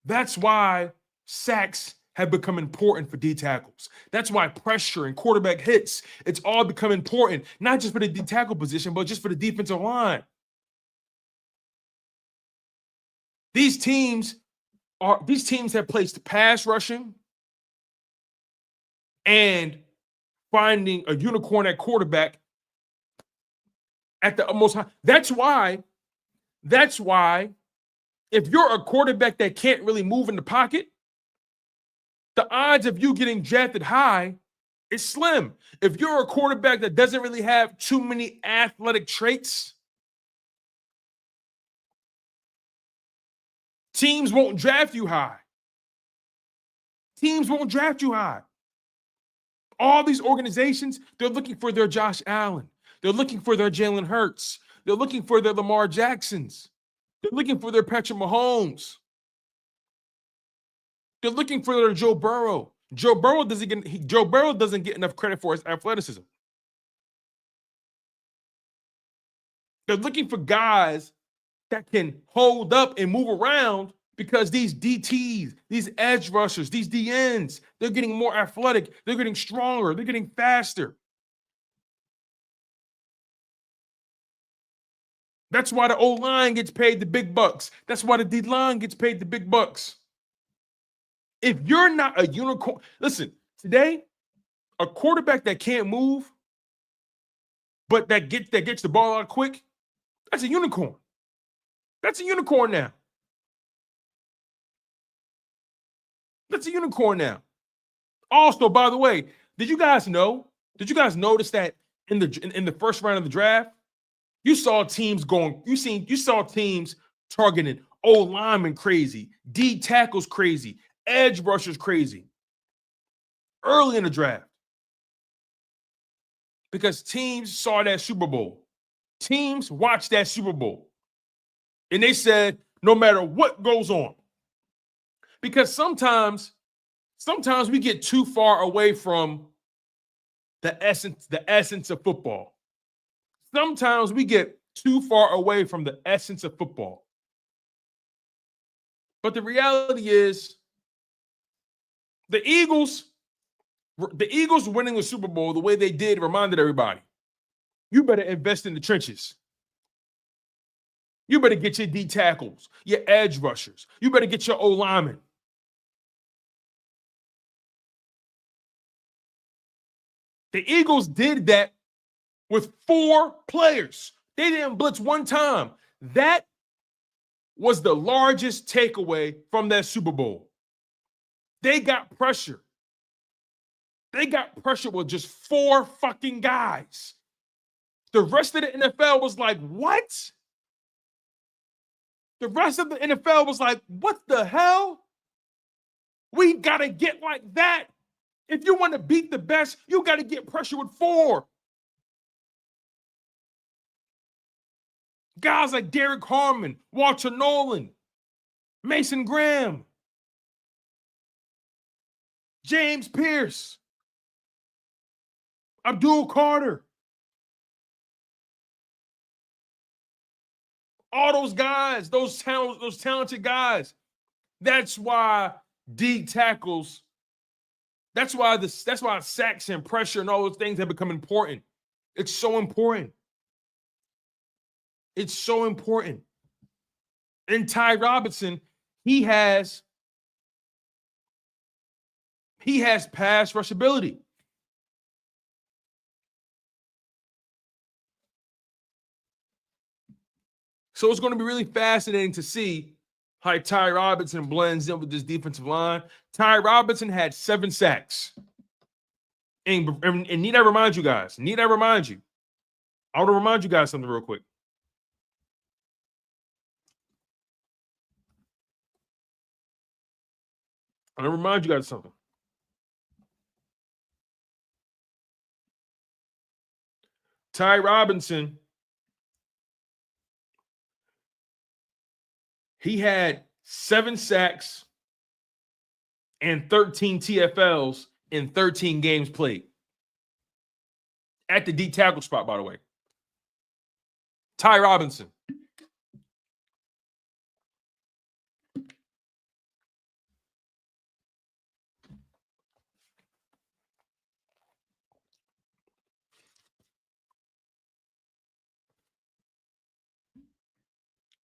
that's why sacks have become important for D tackles. That's why pressure and quarterback hits, it's all become important, not just for the D tackle position, but just for the defensive line. These teams have placed pass rushing and finding a unicorn at quarterback at the most high. That's why if you're a quarterback that can't really move in the pocket, the odds of you getting drafted high is slim. If you're a quarterback that doesn't really have too many athletic traits, teams won't draft you high. Teams won't draft you high. All these organizations, they're looking for their Josh Allen. They're looking for their Jalen Hurts. They're looking for their Lamar Jacksons. They're looking for their Patrick Mahomes. They're looking for their Joe Burrow. Joe Burrow doesn't get enough credit for his athleticism. They're looking for guys that can hold up and move around because these DTs, these edge rushers, these DNs, they're getting more athletic. They're getting stronger. They're getting faster. That's why the O-line gets paid the big bucks. That's why the D-line gets paid the big bucks. If you're not a unicorn, listen, today, a quarterback that can't move, but that gets the ball out quick, that's a unicorn. That's a unicorn now. That's a unicorn now. Also, by the way, did you guys notice that in the first round of the draft, you saw teams targeting O linemen crazy, D tackles crazy, edge rushers crazy early in the draft because teams saw that Super Bowl. Teams watched that Super Bowl and they said, no matter what goes on, because sometimes we get too far away from the essence of football. Sometimes we get too far away from the essence of football. But the reality is, the Eagles winning the Super Bowl the way they did reminded everybody, you better invest in the trenches. You better get your D tackles, your edge rushers. You better get your O linemen. The Eagles did that with 4 players. They didn't blitz one time. That was the largest takeaway from that Super Bowl. They got pressure. They got pressure with just 4 fucking guys. The rest of the NFL was like, what? The rest of the NFL was like, what the hell? We got to get like that. If you want to beat the best, you got to get pressure with 4. Guys like Derek Harmon, Walter Nolan, Mason Graham, James Pierce, Abdul Carter. All those guys, those talented guys. That's why D tackles, that's why sacks and pressure and all those things have become important. It's so important. It's so important. And Ty Robinson, he has pass rush ability. So it's going to be really fascinating to see how Ty Robinson blends in with this defensive line. Ty Robinson had 7 sacks. And need I remind you guys? I want to remind you guys something real quick. I'm going to remind you guys something. Ty Robinson, he had 7 sacks and 13 TFLs in 13 games played. At the D tackle spot, by the way. Ty Robinson.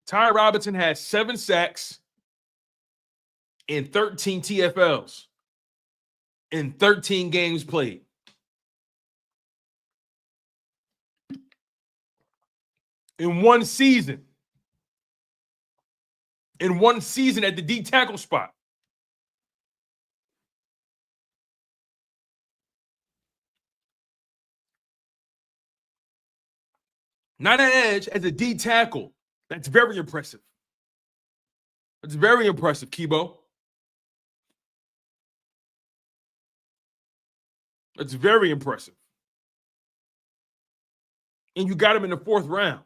Ty Robinson has 7 sacks and 13 TFLs. in 13 games played. In one season. In one season at the D tackle spot. Not an edge, as a D tackle. That's very impressive. That's very impressive, Kibo. That's very impressive. And you got him in the 4th round.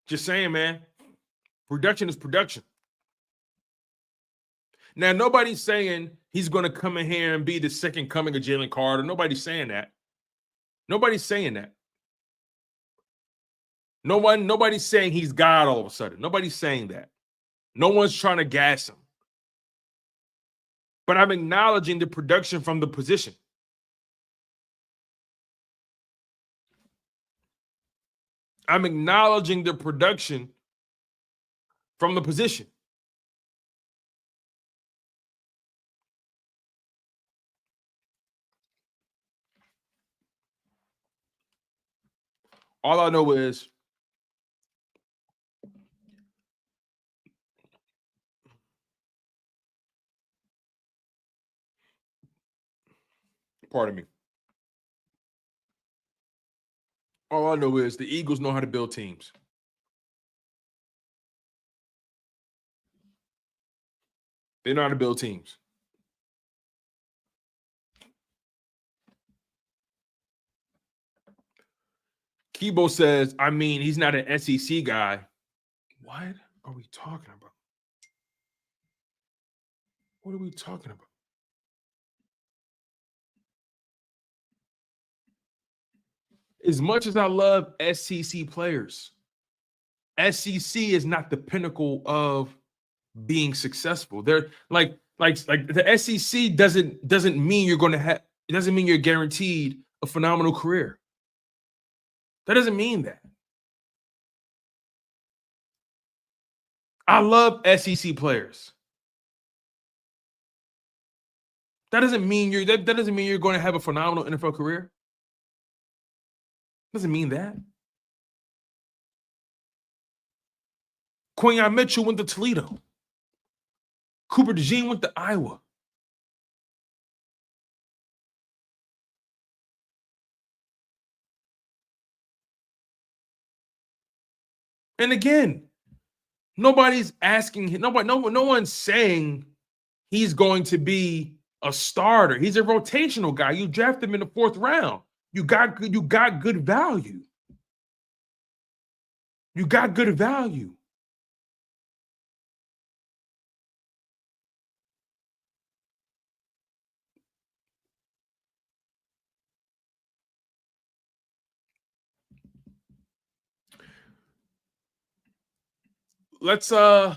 Just saying, man. Production is production. Now, nobody's saying he's going to come in here and be the second coming of Jalen Carter. Nobody's saying that. Nobody's saying that. Nobody's saying he's God all of a sudden. Nobody's saying that. No one's trying to gas him. But I'm acknowledging the production from the position. I'm acknowledging the production from the position. All I know is pardon me. All I know is the Eagles know how to build teams. They know how to build teams. Kibo says, I mean, he's not an SEC guy. What are we talking about? What are we talking about? As much as I love SEC players, SEC is not the pinnacle of being successful. They're like the SEC doesn't mean you're going to have. It doesn't mean you're guaranteed a phenomenal career. That doesn't mean that. I love SEC players. That doesn't mean you're going to have a phenomenal NFL career. Doesn't mean that. Quinyon Mitchell went to Toledo. Cooper DeJean went to Iowa. And again, nobody's asking him. No one's saying he's going to be a starter. He's a rotational guy. You draft him in the 4th round. You got good value. You got good value. Let's oh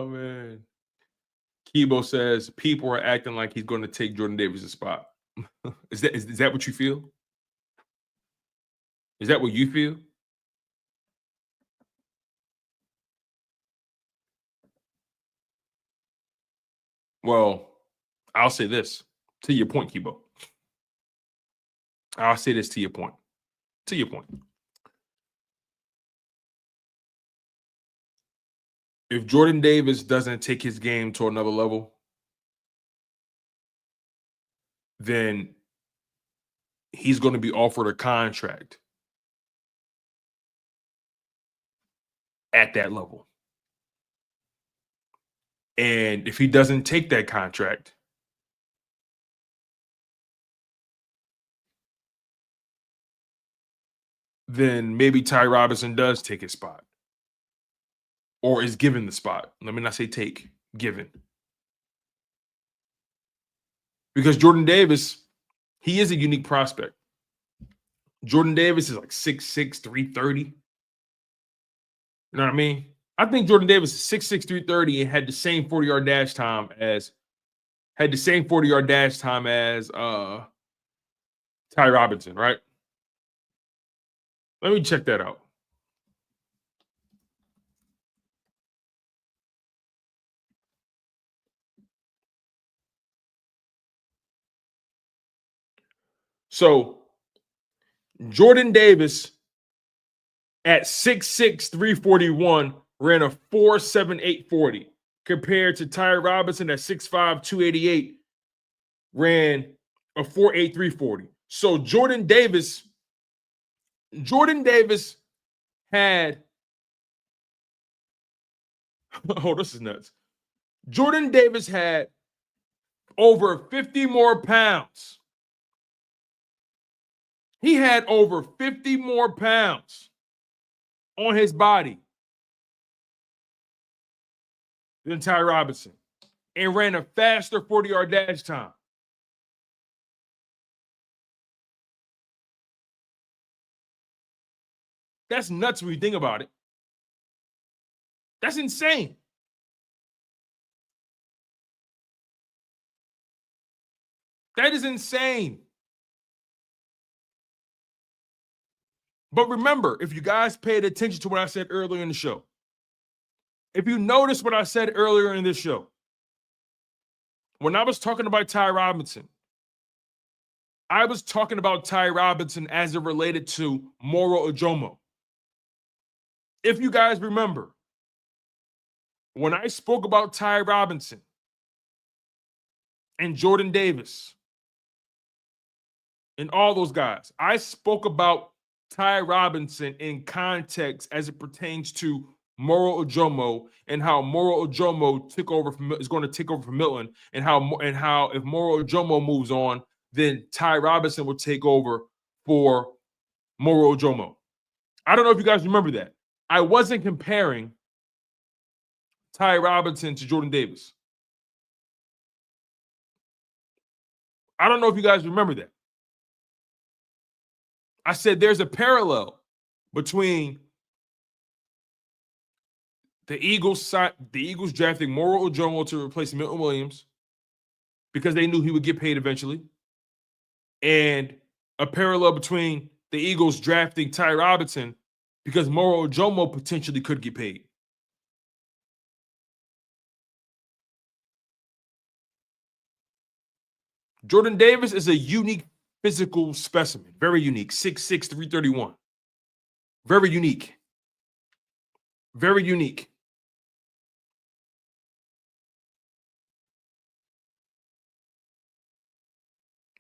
man. Kibo says people are acting like he's going to take Jordan Davis' spot. Is that what you feel? Is that what you feel? Well, I'll say this to your point, Kibo. I'll say this to your point. To your point. If Jordan Davis doesn't take his game to another level, then he's going to be offered a contract at that level. And if he doesn't take that contract, then maybe Ty Robinson does take his spot or is given the spot. Let me not say take, given. Because Jordan Davis, he is a unique prospect. Jordan Davis is like 6'6", 330. You know what I mean? I think Jordan Davis is 6'6", 330 and had the same 40-yard dash time as had the same 40-yard dash time as Ty Robinson, right? Let me check that out. So Jordan Davis at 6'6", 341 ran a 4.78 40 compared to Ty Robinson at 6'5", 288 ran a 4.8 340. So Jordan Davis had oh, this is nuts. Jordan Davis had over 50 more pounds. He had over 50 more pounds on his body than Ty Robinson and ran a faster 40-yard dash time. That's nuts when you think about it. That's insane. That is insane. But remember, if you guys paid attention to what I said earlier in the show, if you notice what I said earlier in this show, when I was talking about Ty Robinson, I was talking about Ty Robinson as it related to Moro Ojomo. If you guys remember, when I spoke about Ty Robinson and Jordan Davis and all those guys, I spoke about Ty Robinson in context as it pertains to Moro Ojomo and how Moro Ojomo is going to take over from Milton, and how if Moro Ojomo moves on, then Ty Robinson will take over for Moro Ojomo. I don't know if you guys remember that. I wasn't comparing Ty Robinson to Jordan Davis. I don't know if you guys remember that. I said there's a parallel between the Eagles drafting Moro Ojomo to replace Milton Williams because they knew he would get paid eventually, and a parallel between the Eagles drafting Ty Robinson because Moro Ojomo potentially could get paid. Jordan Davis is a unique physical specimen, very unique, 6'6", 331. Very unique. Very unique.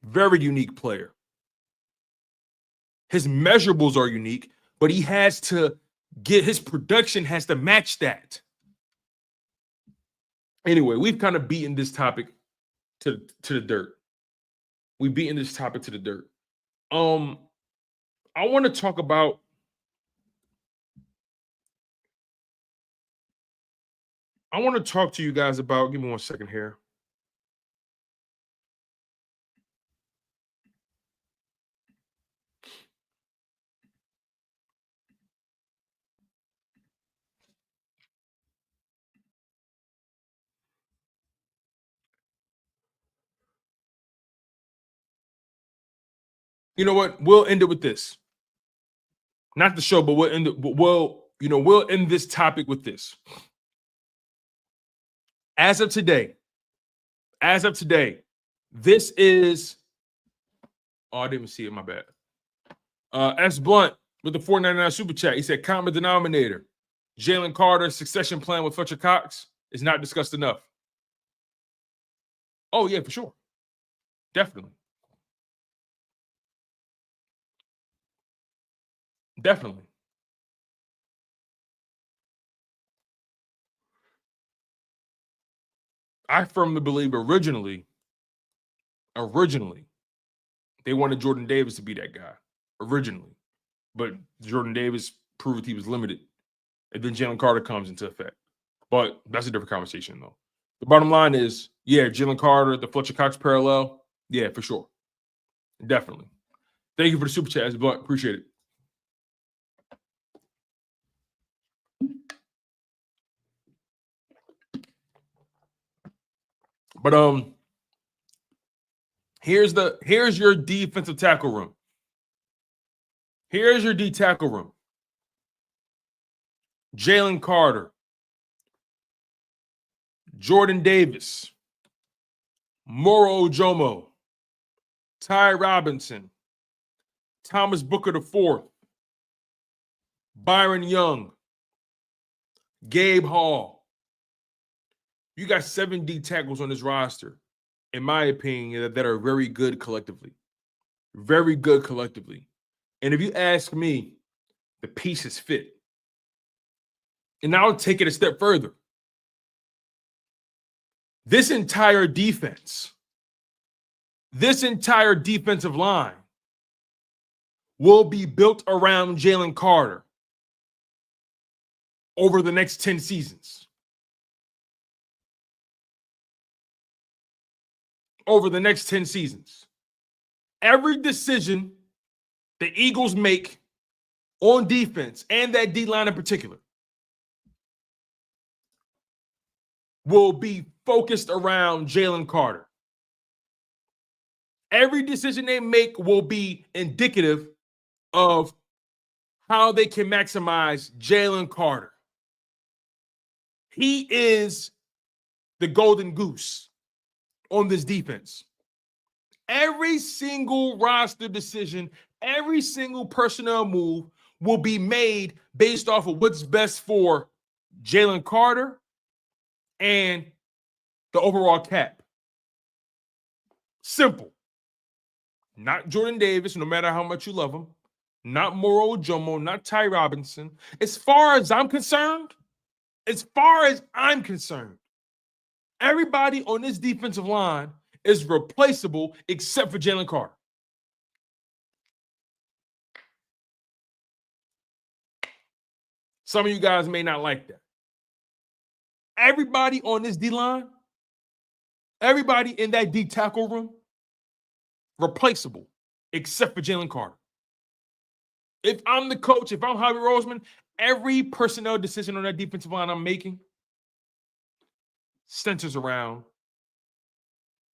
Very unique player. His measurables are unique, but he has to his production has to match that. Anyway, we've kind of beaten this topic to the dirt. We've beaten this topic to the dirt. I want to talk about to you guys about, give me 1 second here. You know what? We'll end it with this. Not the show, but we'll end this topic with this. As of today, this is. Oh, I didn't see it. My bad. S. Blunt with the $4.99 super chat. He said, common denominator. Jalen Carter's succession plan with Fletcher Cox is not discussed enough. Oh, yeah, for sure. Definitely. Definitely. I firmly believe originally, they wanted Jordan Davis to be that guy. Originally. But Jordan Davis proved he was limited. And then Jalen Carter comes into effect. But that's a different conversation, though. The bottom line is, yeah, Jalen Carter, the Fletcher Cox parallel, yeah, for sure. Definitely. Thank you for the super chat, S. Blunt. Appreciate it. But Here's your defensive tackle room. Here's your D tackle room. Jalen Carter, Jordan Davis, Moro Ojomo, Ty Robinson, Thomas Booker IV, Byron Young, Gabe Hall. You got 7 D tackles on this roster, in my opinion, that are very good collectively. Very good collectively. And if you ask me, the pieces fit. And I'll take it a step further. This entire defense, this entire defensive line will be built around Jalen Carter over the next 10 seasons. Over the next 10 seasons. Every decision the Eagles make on defense, and that D-line in particular, will be focused around Jalen Carter. Every decision they make will be indicative of how they can maximize Jalen Carter. He is the golden goose on this defense. Every single roster decision, every single personnel move will be made based off of what's best for Jalen Carter and the overall cap. Simple. Not Jordan Davis, no matter how much you love him. Not Moro Ojomo, not Ty Robinson. As far as I'm concerned, everybody on this defensive line is replaceable except for Jalen Carter. Some of you guys may not like that. Everybody on this D-line, everybody in that D tackle room, replaceable except for Jalen Carter. If I'm the coach, if I'm Howie Roseman, every personnel decision on that defensive line I'm making centers around,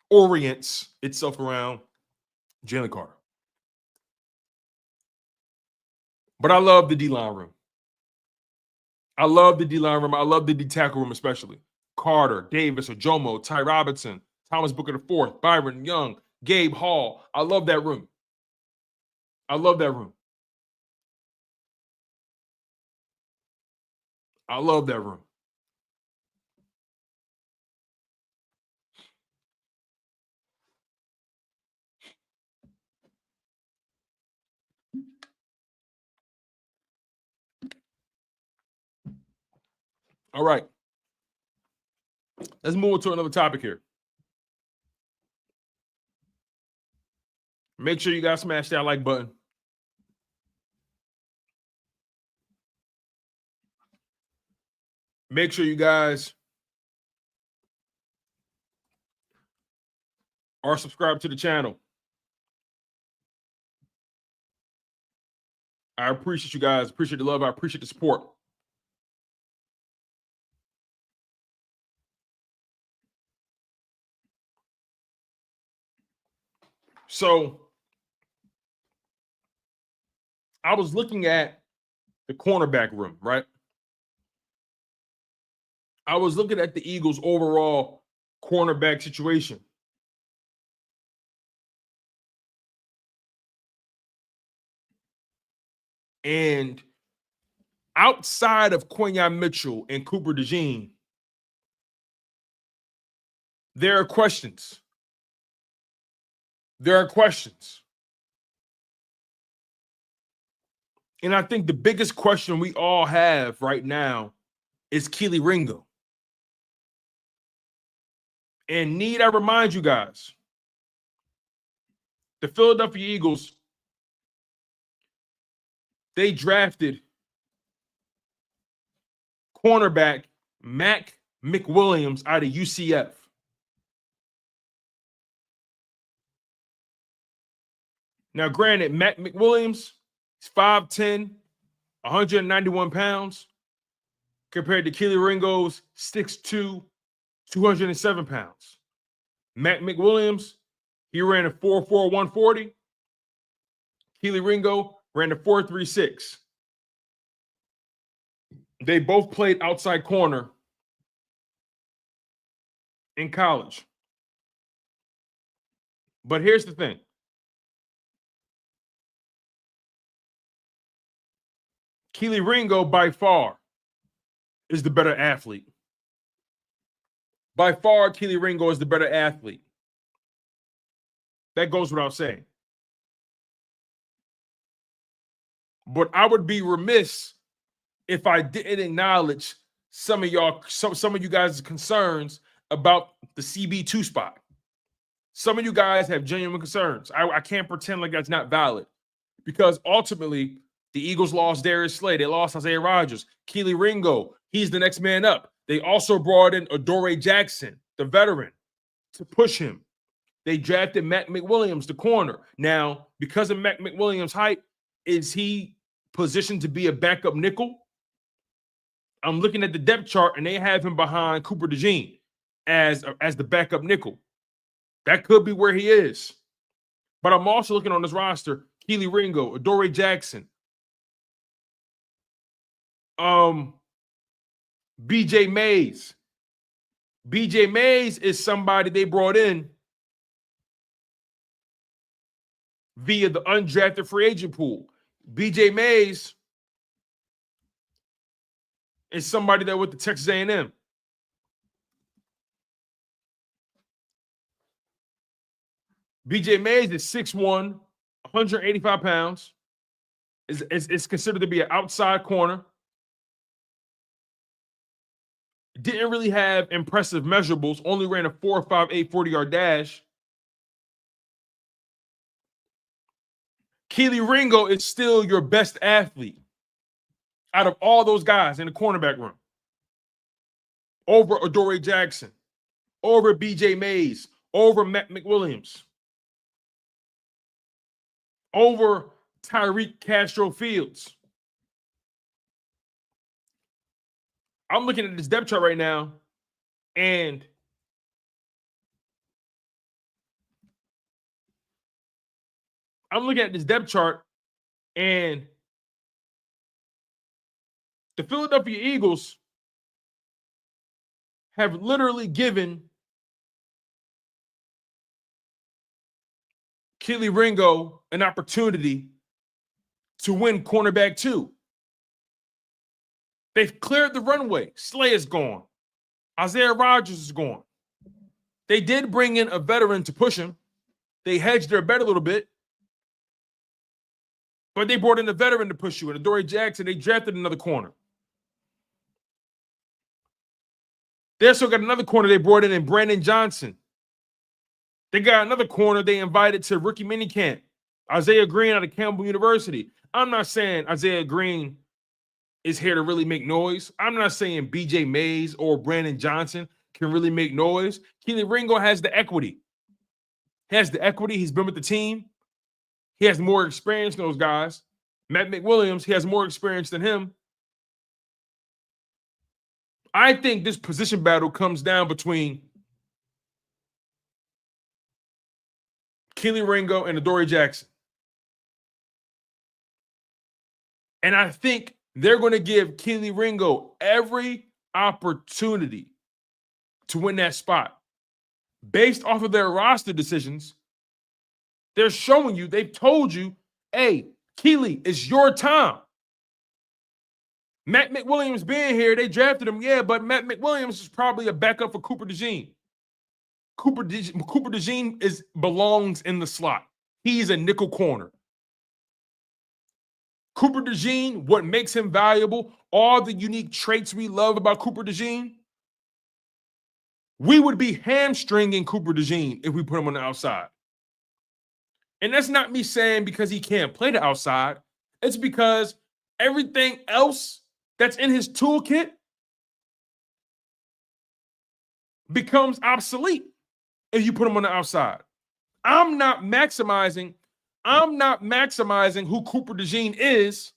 orients itself around Jalen Carter. But I love the D-line room. I love the D-line room. I love the D tackle room especially. Carter, Davis, Ojomo, Ty Robinson, Thomas Booker IV, Byron Young, Gabe Hall. I love that room. I love that room. I love that room. All right. Let's move to another topic here. Make sure you guys smash that like button. Make sure you guys are subscribed to the channel. I appreciate you guys. Appreciate the love. I appreciate the support. So I was looking at the cornerback room, right? I was looking at the Eagles' overall cornerback situation. And outside of Quinyon Mitchell and Cooper DeJean, there are questions. There are questions. And I think the biggest question we all have right now is Kelee Ringo. And need I remind you guys, the Philadelphia Eagles, they drafted cornerback Mac McWilliams out of UCF. Now, granted, Mac McWilliams is 5'10", 191 pounds, compared to Kelee Ringo's 6'2", 207 pounds. Mac McWilliams, He ran a 4.4 140. Keely Ringo ran a 4.36. They both played outside corner in college. But here's the thing. Keely Ringo, by far, is the better athlete. By far, Keely Ringo is the better athlete. That goes without saying. But I would be remiss if I didn't acknowledge some of you guys' concerns about the CB2 spot. Some of you guys have genuine concerns. I can't pretend like that's not valid, because ultimately the Eagles lost Darius Slay. They lost Isaiah Rodgers. Keely Ringo, he's the next man up. They also brought in Adoree Jackson, the veteran, to push him. They drafted Matt McWilliams, the corner. Now, because of Matt McWilliams' height, is he positioned to be a backup nickel? I'm looking at the depth chart, and they have him behind Cooper DeJean as the backup nickel. That could be where he is. But I'm also looking on this roster: Keely Ringo, Adoree Jackson, BJ Mays. BJ Mays is somebody they brought in via the undrafted free agent pool. BJ Mays is somebody that went to Texas A&M. BJ Mays is 6'1", 185 pounds. Is considered to be an outside corner. Didn't really have impressive measurables. Only ran a 4.58 40-yard dash. Keely Ringo is still your best athlete out of all those guys in the cornerback room. Over Adoree Jackson, over BJ Mays, over Matt McWilliams, over Tyreek Castro Fields. I'm looking at this depth chart right now, and the Philadelphia Eagles have literally given Keely Ringo an opportunity to win cornerback 2. They've cleared the runway. Slay is gone. Isaiah Rodgers is gone. They did bring in a veteran to push him. They hedged their bet a little bit. But they brought in a veteran to push you. And Adoree Jackson, they drafted another corner. They also got another corner they brought in Brandon Johnson. They got another corner they invited to rookie minicamp, Isaiah Green out of Campbell University. I'm not saying Isaiah Green is here to really make noise. I'm not saying BJ Mays or Brandon Johnson can really make noise. Keely Ringo has the equity. He's been with the team. He has more experience than those guys. Matt McWilliams, he has more experience than him. I think this position battle comes down between Keely Ringo and Adoree Jackson. And I think they're going to give Keely Ringo every opportunity to win that spot. Based off of their roster decisions, they're showing you, they've told you, hey, Keely, it's your time. Matt McWilliams being here, they drafted him, yeah, but Matt McWilliams is probably a backup for Cooper DeJean. Cooper DeJean belongs in the slot. He's a nickel corner. Cooper DeJean, what makes him valuable, all the unique traits we love about Cooper DeJean, we would be hamstringing Cooper DeJean if we put him on the outside. And that's not me saying because he can't play the outside. It's because everything else that's in his toolkit becomes obsolete if you put him on the outside. I'm not maximizing who Cooper DeJean is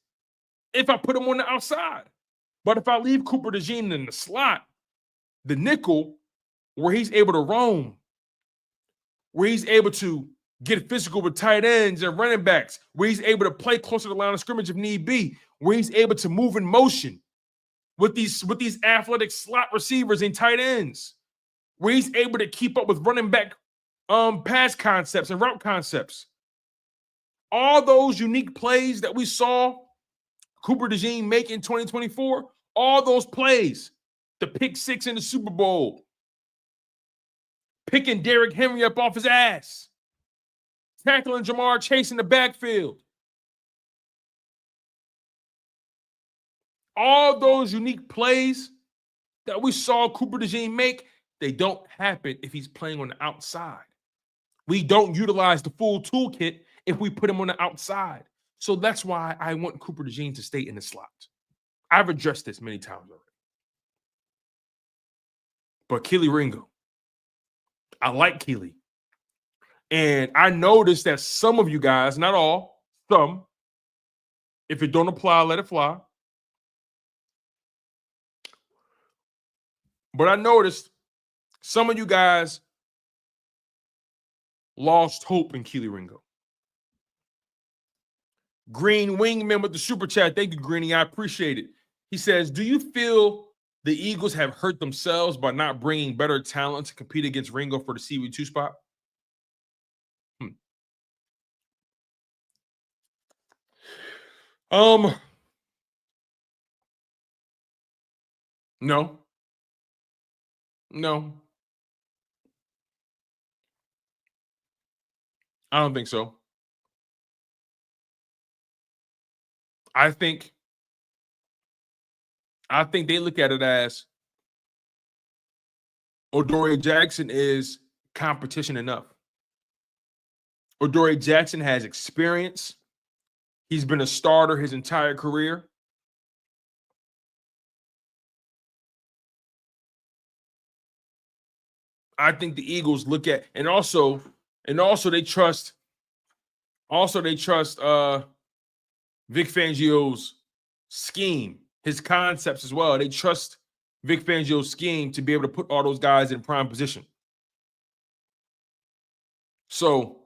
if I put him on the outside. But if I leave Cooper DeJean in the slot, the nickel, where he's able to roam, where he's able to get physical with tight ends and running backs, where he's able to play closer to the line of scrimmage if need be, where he's able to move in motion with these athletic slot receivers and tight ends, where he's able to keep up with running back pass concepts and route concepts. All those unique plays that we saw Cooper DeJean make in 2024, all those plays, the pick six in the Super Bowl, picking Derrick Henry up off his ass, tackling Jamar Chase in the backfield. All those unique plays that we saw Cooper DeJean make, they don't happen if he's playing on the outside. We don't utilize the full toolkit if we put him on the outside. So that's why I want Cooper DeJean to stay in the slot. I've addressed this many times already. But Kelee Ringo, I like Kelee. And I noticed that some of you guys, not all, some, if it don't apply, let it fly. But I noticed some of you guys lost hope in Kelee Ringo. Green Wingman with the super chat. Thank you, Greeny. I appreciate it. He says, do you feel the Eagles have hurt themselves by not bringing better talent to compete against Ringo for the CB2 spot? No. I don't think so. I think they look at it as Adoree Jackson is competition enough. Adoree Jackson has experience. He's been a starter his entire career. I think the Eagles look at, and also they trust Vic Fangio's scheme, his concepts as well. They trust Vic Fangio's scheme to be able to put all those guys in prime position. So,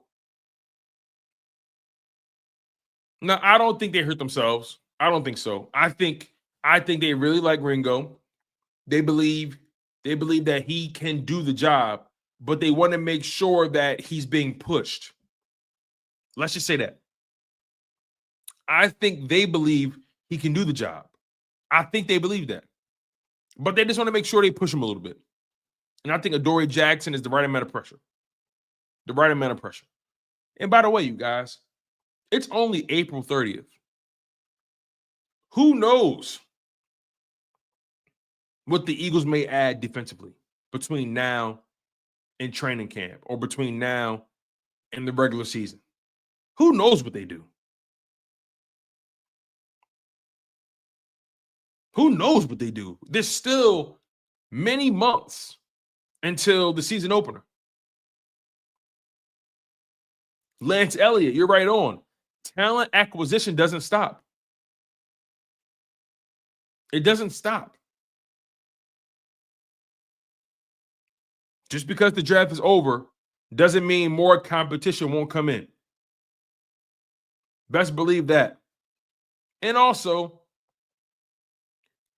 no, I don't think they hurt themselves. I don't think so. I think they really like Ringo. They believe that he can do the job, but they want to make sure that he's being pushed. Let's just say that. I think they believe he can do the job. I think they believe that. But they just want to make sure they push him a little bit. And I think Adoree Jackson is the right amount of pressure. The right amount of pressure. And by the way, you guys, it's only April 30th. Who knows what the Eagles may add defensively between now and training camp or between now and the regular season? Who knows what they do? Who knows what they do? There's still many months until the season opener. Lance Elliott, you're right on. Talent acquisition doesn't stop. It doesn't stop. Just because the draft is over doesn't mean more competition won't come in. Best believe that. And also,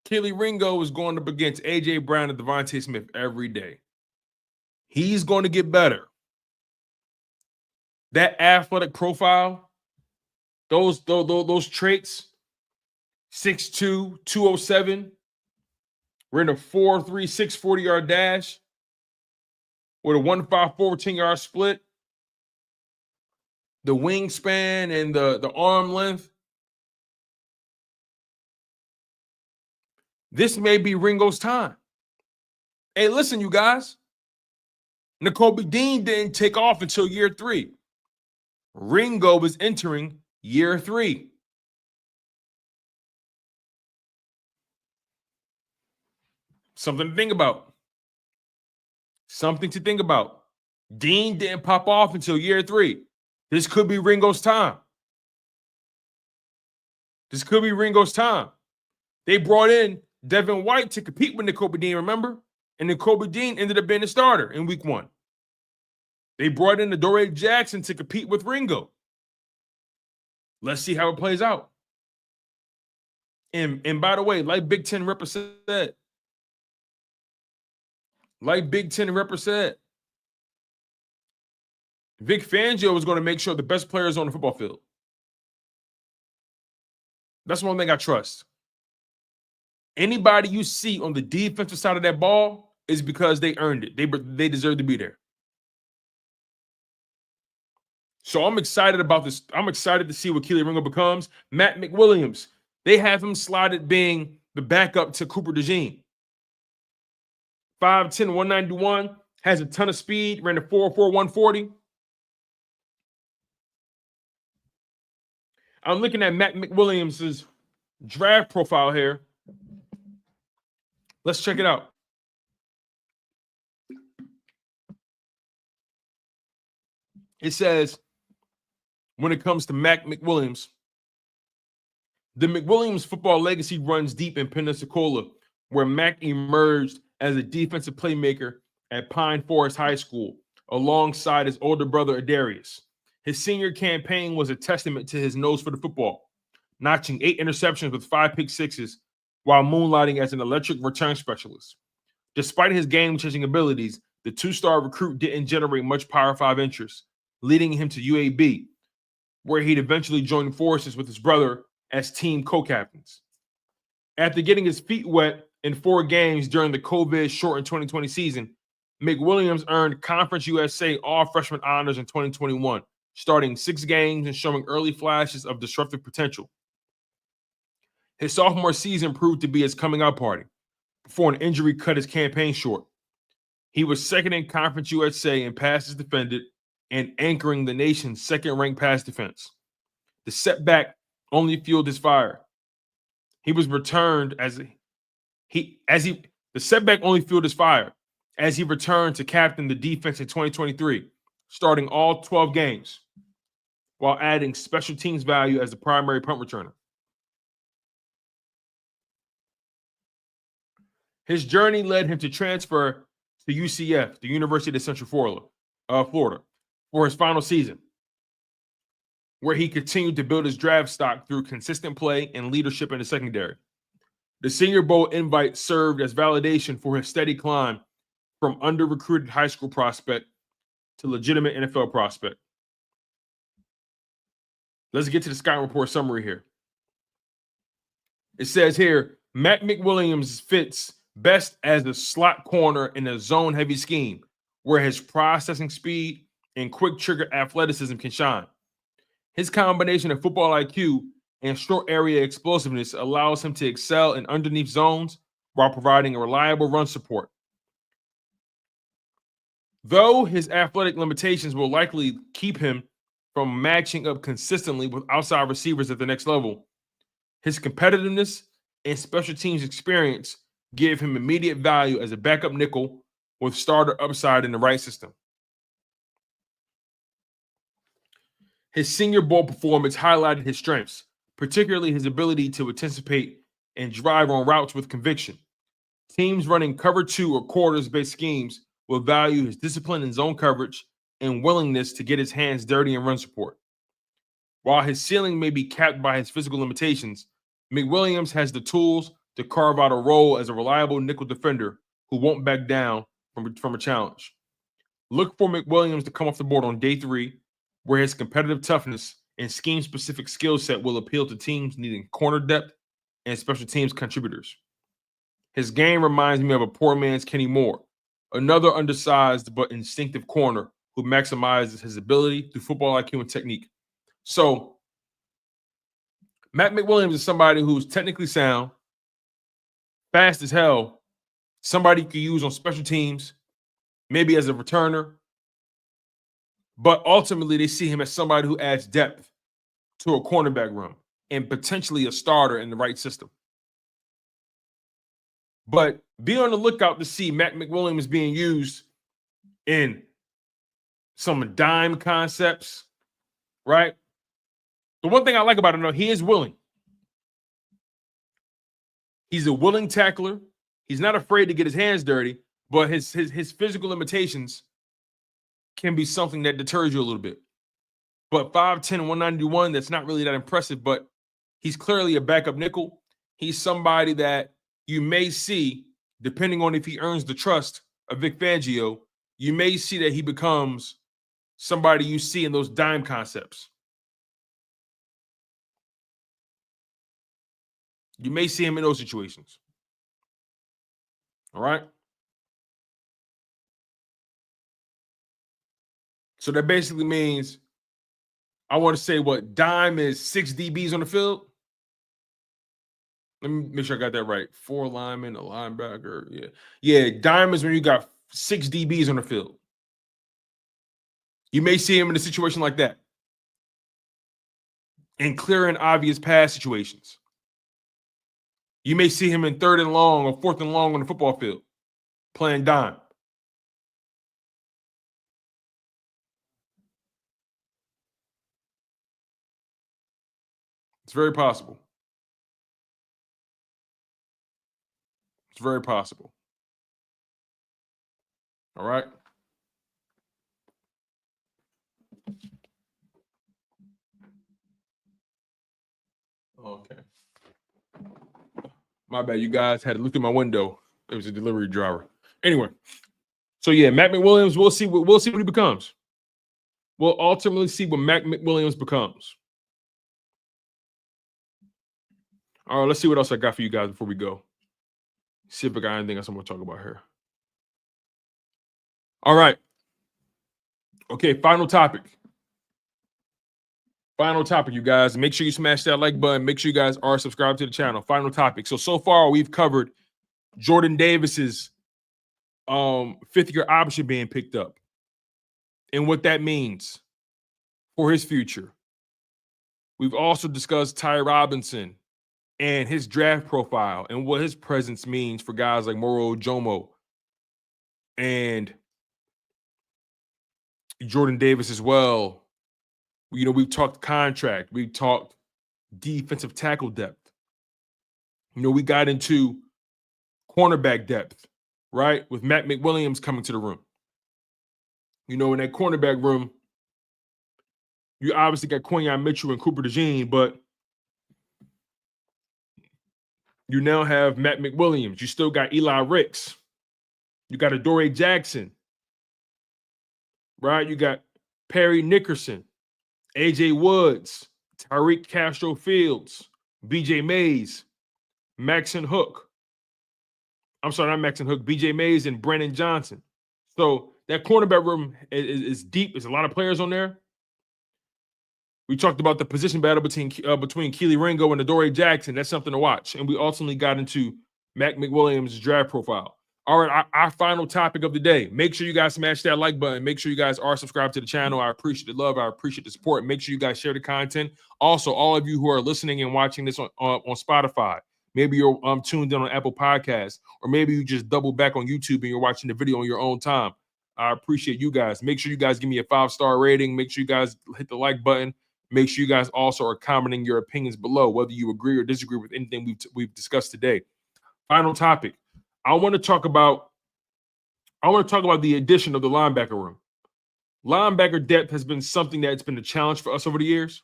Kelee Ringo is going up against A.J. Brown and Devontae Smith every day. He's going to get better. That athletic profile, those traits, 6'2", 207, ran a 4.3, 640-yard dash with a 1.54 10-yard split, the wingspan and the arm length. This may be Ringo's time. Hey, listen, you guys. Nakobe Dean didn't take off until year 3. Ringo is entering year 3. Something to think about. Something to think about. Dean didn't pop off until year 3. This could be Ringo's time. This could be Ringo's time. They brought in Devin White to compete with Nakobe Dean, remember? And Nakobe Dean ended up being the starter in week 1. They brought in Adoree Jackson to compete with Ringo. Let's see how it plays out. And by the way, like Big Ten Ripper said, Vic Fangio is going to make sure the best players on the football field. That's one thing I trust. Anybody you see on the defensive side of that ball is because they earned it. They deserve to be there. So I'm excited about this. I'm excited to see what Kelee Ringo becomes. Matt McWilliams, they have him slotted being the backup to Cooper DeJean. 5'10", 191, has a ton of speed, ran a 4.4, 140. I'm looking at Matt McWilliams' draft profile here. Let's check it out. It says, when it comes to Mac McWilliams, the McWilliams football legacy runs deep in Pensacola, where Mac emerged as a defensive playmaker at Pine Forest High School alongside his older brother Adarius. His senior campaign was a testament to his nose for the football, notching 8 interceptions with 5 pick sixes while moonlighting as an electric return specialist. Despite his game-changing abilities, the 2-star recruit didn't generate much Power 5 interest, leading him to UAB, where he'd eventually join forces with his brother as team co-captains. After getting his feet wet in 4 games during the COVID-shortened 2020 season, McWilliams earned Conference USA All-Freshman honors in 2021, starting 6 games and showing early flashes of disruptive potential. His sophomore season proved to be his coming-out party before an injury cut his campaign short. He was second in Conference USA in passes defended and anchoring the nation's second-ranked pass defense. The setback only fueled his fire. The setback only fueled his fire as he returned to captain the defense in 2023, starting all 12 games while adding special teams value as the primary punt returner. His journey led him to transfer to UCF, the University of Central Florida, for his final season, where he continued to build his draft stock through consistent play and leadership in the secondary. The Senior Bowl invite served as validation for his steady climb from under-recruited high school prospect to legitimate NFL prospect. Let's get to the Scouting Report summary here. It says here, Matt McWilliams fits best as a slot corner in a zone-heavy scheme, where his processing speed and quick-trigger athleticism can shine. His combination of football IQ and short area explosiveness allows him to excel in underneath zones while providing a reliable run support. Though his athletic limitations will likely keep him from matching up consistently with outside receivers at the next level, his competitiveness and special teams experience give him immediate value as a backup nickel with starter upside in the right system. His Senior Bowl performance highlighted his strengths, particularly his ability to anticipate and drive on routes with conviction. Teams running cover 2 or quarters-based schemes will value his discipline in zone coverage and willingness to get his hands dirty and run support. While his ceiling may be capped by his physical limitations, McWilliams has the tools to carve out a role as a reliable nickel defender who won't back down from a challenge. Look for McWilliams to come off the board on day 3, where his competitive toughness and scheme-specific skill set will appeal to teams needing corner depth and special teams contributors. His game reminds me of a poor man's Kenny Moore, another undersized but instinctive corner who maximizes his ability through football IQ and technique. So, Matt McWilliams is somebody who's technically sound, fast as hell, somebody you can use on special teams, maybe as a returner, but ultimately they see him as somebody who adds depth to a cornerback room and potentially a starter in the right system. But be on the lookout to see Matt McWilliams being used in some dime concepts, right? The one thing I like about him, though, he is willing. He's a willing tackler. He's not afraid to get his hands dirty, but his physical limitations can be something that deters you a little bit. But 5'10", 191, that's not really that impressive, but he's clearly a backup nickel. He's somebody that you may see, depending on if he earns the trust of Vic Fangio, you may see that he becomes somebody you see in those dime concepts. You may see him in those situations. All right? So that basically means, I want to say what, dime is 6 DBs on the field? Let me make sure I got that right. 4 linemen, a linebacker. Yeah. Yeah, dime is when you got 6 DBs on the field. You may see him in a situation like that. In clear and obvious pass situations. You may see him in 3rd and long or 4th and long on the football field, playing dime. It's very possible. It's very possible. All right? Okay. My bad. You guys had to look through my window. It was a delivery driver. Anyway, so yeah, Matt McWilliams, we'll see what he becomes. We'll ultimately see what Matt McWilliams becomes. All right, let's see what else I got for you guys before we go. See if I got anything else I'm going to talk about here. All right. Okay, final topic. Final topic, you guys. Make sure you smash that like button. Make sure you guys are subscribed to the channel. Final topic. So far, we've covered Jordan Davis's 5th-year option being picked up and what that means for his future. We've also discussed Ty Robinson and his draft profile and what his presence means for guys like Moro Ojomo and Jordan Davis as well. You know, we've talked contract. We've talked defensive tackle depth. You know, we got into cornerback depth, right? With Matt McWilliams coming to the room. You know, in that cornerback room, you obviously got Quinyon Mitchell and Cooper DeJean, but you now have Matt McWilliams. You still got Eli Ricks. You got Adoree Jackson, right? You got Perry Nickerson, AJ Woods, Tyreek Castro Fields, BJ Mays, Maxon Hook. I'm sorry, not Maxon Hook, BJ Mays and Brandon Johnson. So that cornerback room is deep. There's a lot of players on there. We talked about the position battle between Keely Ringo and Adoree Jackson. That's something to watch. And we ultimately got into Matt McWilliams' draft profile. All right, our final topic of the day. Make sure you guys smash that like button. Make sure you guys are subscribed to the channel. I appreciate the love. I appreciate the support. Make sure you guys share the content. Also, all of you who are listening and watching this on Spotify, maybe you're tuned in on Apple Podcasts, or maybe you just double back on YouTube and you're watching the video on your own time. I appreciate you guys. Make sure you guys give me a 5-star rating. Make sure you guys hit the like button. Make sure you guys also are commenting your opinions below, whether you agree or disagree with anything we've discussed today. Final topic. I want to talk about the addition of the linebacker room. Linebacker depth has been something that's been a challenge for us over the years.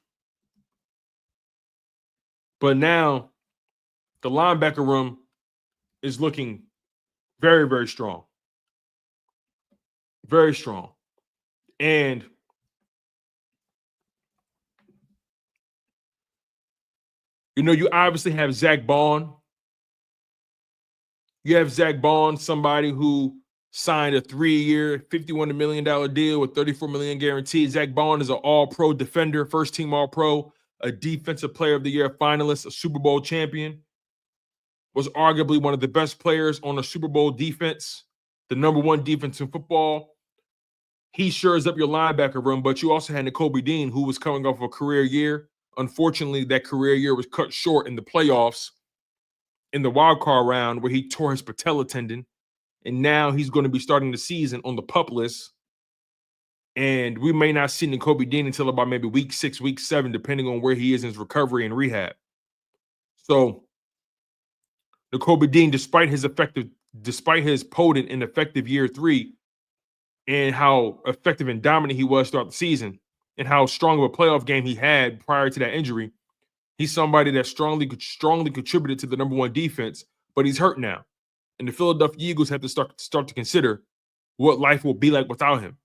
But now the linebacker room is looking very, very strong. Very strong. And you know, you obviously have Zack Baun. You have Zack Baun, somebody who signed a 3-year, $51 million deal with $34 million guaranteed. Zack Baun is an all-pro defender, first-team all-pro, a defensive player of the year finalist, a Super Bowl champion, was arguably one of the best players on the Super Bowl defense, the #1 defense in football. He shores up your linebacker room, but you also had Nakobe Dean, who was coming off of a career year. Unfortunately, that career year was cut short in the playoffs in the wild card round where he tore his patella tendon, and now he's going to be starting the season on the PUP list. And we may not see Nakobe Dean until about maybe week 6, week 7, depending on where he is in his recovery and rehab. So Nakobe Dean, despite his potent and effective year 3 and how effective and dominant he was throughout the season and how strong of a playoff game he had prior to that injury. He's somebody that strongly contributed to the number one defense, but he's hurt now. And the Philadelphia Eagles have to start to consider what life will be like without him.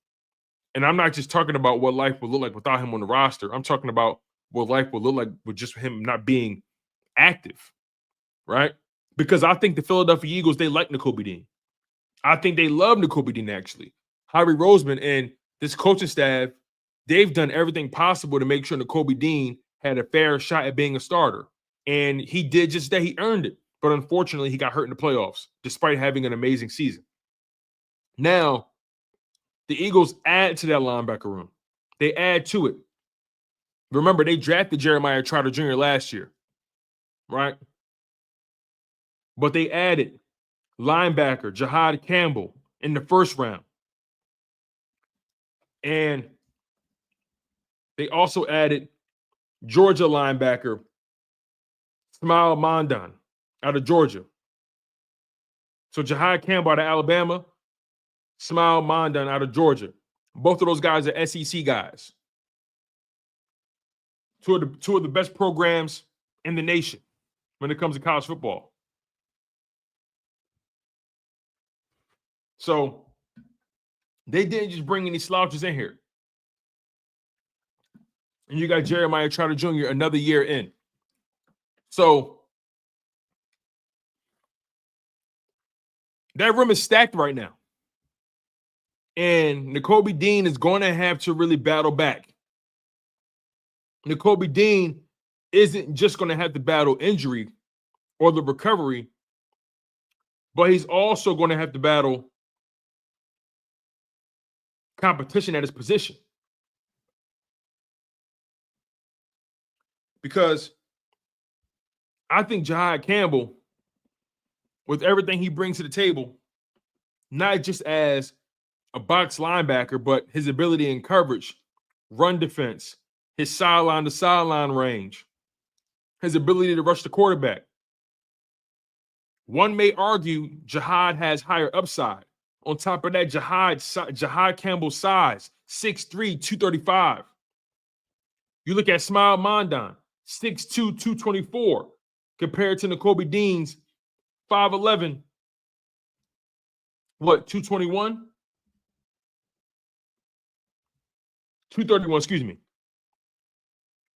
And I'm not just talking about what life will look like without him on the roster. I'm talking about what life will look like with just him not being active, right? Because I think the Philadelphia Eagles, they like Nakobe Dean. I think they love Nakobe Dean, actually. Howie Roseman and this coaching staff, they've done everything possible to make sure Nakobe Dean had a fair shot at being a starter. And he did just that. He earned it. But unfortunately, he got hurt in the playoffs, despite having an amazing season. Now, the Eagles add to that linebacker room. They add to it. Remember, they drafted Jeremiah Trotter Jr. last year, right? But they added linebacker Jahad Campbell in the first round. And they also added Georgia linebacker Smile Mondon out of Georgia. So Jahad Campbell out of Alabama, Smile Mondon out of Georgia. Both of those guys are SEC guys. Two of the best programs in the nation when it comes to college football. So they didn't just bring any slouches in here. And you got Jeremiah Trotter Jr. another year in. So that room is stacked right now. And Nakobe Dean is going to have to really battle back. Nakobe Dean isn't just going to have to battle injury or the recovery, but he's also going to have to battle competition at his position. Because I think Jahad Campbell, with everything he brings to the table, not just as a box linebacker, but his ability in coverage, run defense, his sideline to sideline range, his ability to rush the quarterback. One may argue Jahad has higher upside. On top of that, Jahad Campbell's size, 6'3", 235. You look at Smile Mondon, 6'2", 224, compared to Nakobe Dean's 5'11", 221? 231, excuse me.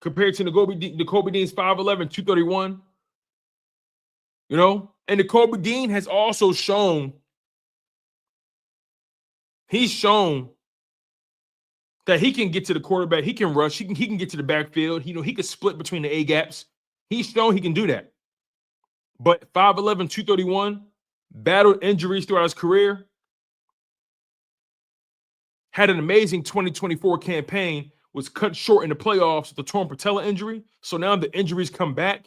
Compared to Nakobe Dean's 5'11", 231. You know? And Nakobe Dean has also shown, that he can get to the quarterback, he can rush, he can get to the backfield, he can split between the A-gaps. He's shown he can do that. But 5'11", 231, battled injuries throughout his career, had an amazing 2024 campaign, was cut short in the playoffs with a torn patella injury. So now the injuries come back.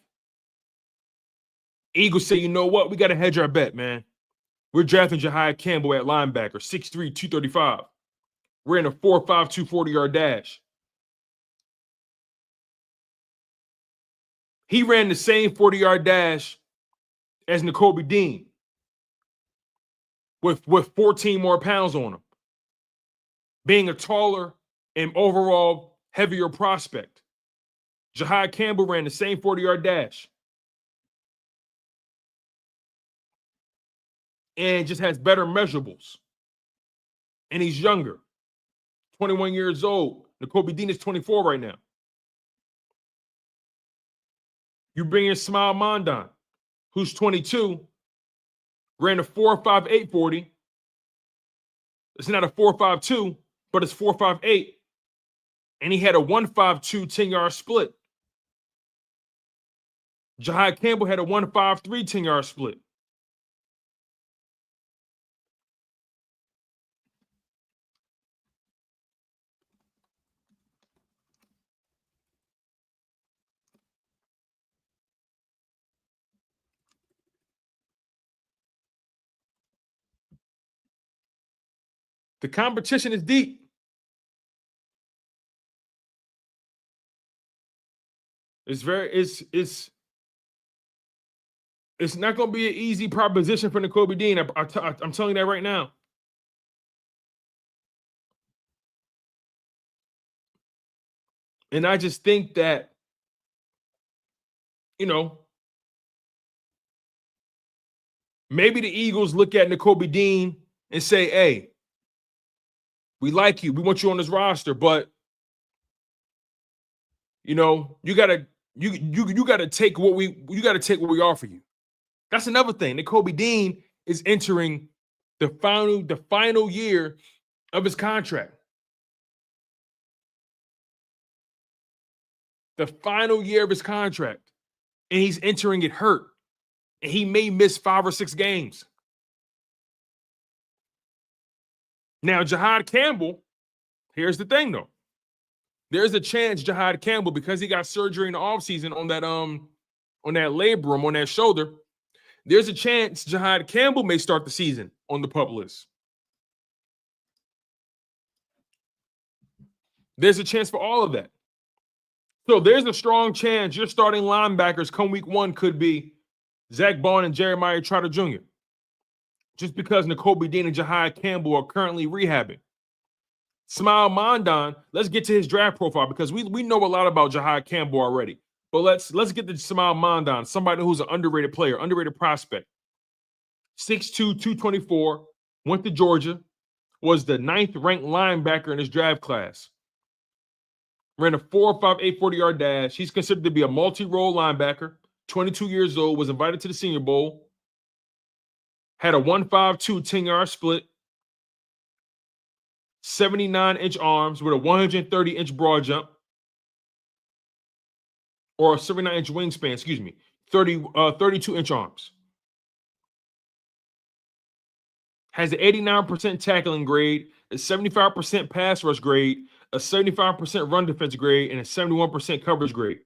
Eagles say, you know what? We got to hedge our bet, man. We're drafting Jahad Campbell at linebacker, 6'3", 235. We're in a 4.5, 240-yard dash. He ran the same 40-yard dash as Nakobe Dean with 14 more pounds on him, being a taller and overall heavier prospect. Jahad Campbell ran the same 40-yard dash and just has better measurables. And he's younger, 21 years old. Nakobe Dean is 24 right now. You bring in Smile Mondon, who's 22, ran a 4.5, 840. It's not a 4.52, but it's 4.58. And he had a 1.52 10-yard split. Jahad Campbell had a 1.53 10-yard split. The competition is deep. It's not going to be an easy proposition for Nakobe Dean. I'm telling you that right now. And I just think that, maybe the Eagles look at Nakobe Dean and say, hey, we like you. We want you on this roster, but you gotta take what we offer you. That's another thing. Nakobe Dean is entering the final year of his contract. The final year of his contract. And he's entering it hurt. And he may miss 5 or 6 games. Now, Jahad Campbell, here's the thing, though. There's a chance Jahad Campbell, because he got surgery in the offseason on that labrum, on that shoulder, there's a chance Jahad Campbell may start the season on the PUP list. There's a chance for all of that. So there's a strong chance your starting linebackers come week 1 could be Zack Baun and Jeremiah Trotter Jr. Just because Nakobe Dean and Jahad Campbell are currently rehabbing. Smile Mondon, let's get to his draft profile because we know a lot about Jahad Campbell already. But let's get to Smile Mondon, somebody who's an underrated player, underrated prospect. 6'2", 224, went to Georgia, was the 9th ranked linebacker in his draft class. Ran a 4.58 40-yard dash. He's considered to be a multi-role linebacker. 22 years old, was invited to the Senior Bowl. Had a 1.52 10-yard split. 79-inch arms with a 130-inch broad jump. Or a 79-inch wingspan, 32-inch arms. Has an 89% tackling grade, a 75% pass rush grade, a 75% run defense grade, and a 71% coverage grade.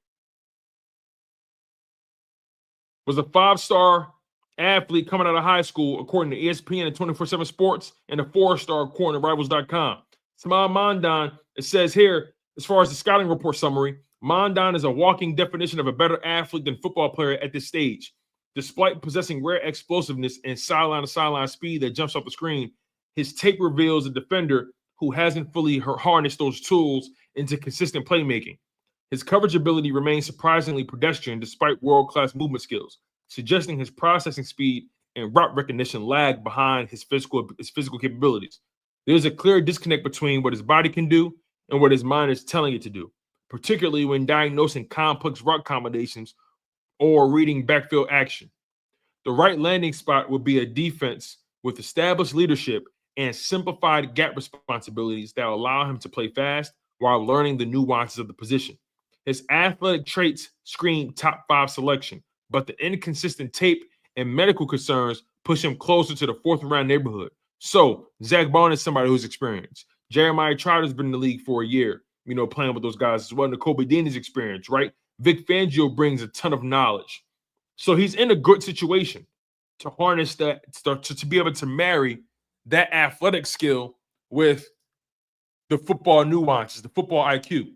Was a 5-star athlete coming out of high school, according to ESPN and 24/7 Sports, and a 4-star according to Rivals.com. Smile Mondon, it says here, as far as the scouting report summary, Mondon is a walking definition of a better athlete than football player at this stage. Despite possessing rare explosiveness and sideline-to-sideline speed that jumps off the screen, his tape reveals a defender who hasn't fully harnessed those tools into consistent playmaking. His coverage ability remains surprisingly pedestrian despite world-class movement skills, suggesting his processing speed and route recognition lag behind his physical capabilities. There's a clear disconnect between what his body can do and what his mind is telling it to do, particularly when diagnosing complex route combinations or reading backfield action. The right landing spot would be a defense with established leadership and simplified gap responsibilities that allow him to play fast while learning the nuances of the position. His athletic traits scream top 5 selection, but the inconsistent tape and medical concerns push him closer to the 4th-round neighborhood. So, Zack Baun is somebody who's experienced. Jeremiah Trotter's been in the league for a year, playing with those guys as well. Nakobe Dean is experienced, right? Vic Fangio brings a ton of knowledge. So he's in a good situation to harness that, to be able to marry that athletic skill with the football nuances, the football IQ.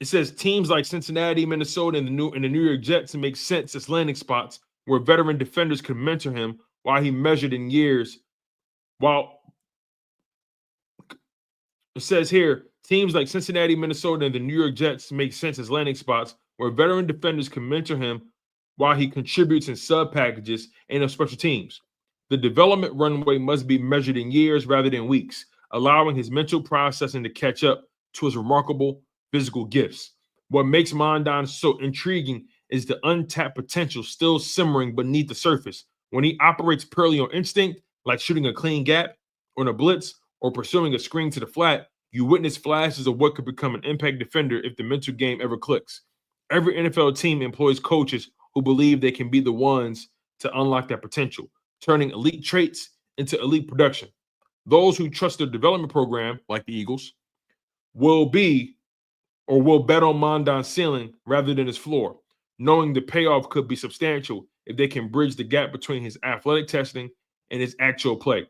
It says teams like Cincinnati, Minnesota, and the New York Jets make sense as landing spots where veteran defenders could mentor him while he measured in years. While it says here, teams like Cincinnati, Minnesota, and the New York Jets make sense as landing spots where veteran defenders can mentor him while he contributes in sub packages and on special teams. The development runway must be measured in years rather than weeks, allowing his mental processing to catch up to his remarkable physical gifts. What makes Mondon so intriguing is the untapped potential still simmering beneath the surface. When he operates purely on instinct, like shooting a clean gap on a blitz or pursuing a screen to the flat, you witness flashes of what could become an impact defender if the mental game ever clicks. Every NFL team employs coaches who believe they can be the ones to unlock that potential, turning elite traits into elite production. Those who trust their development program, like the Eagles, will bet on Mondon's ceiling rather than his floor, knowing the payoff could be substantial if they can bridge the gap between his athletic testing and his actual play.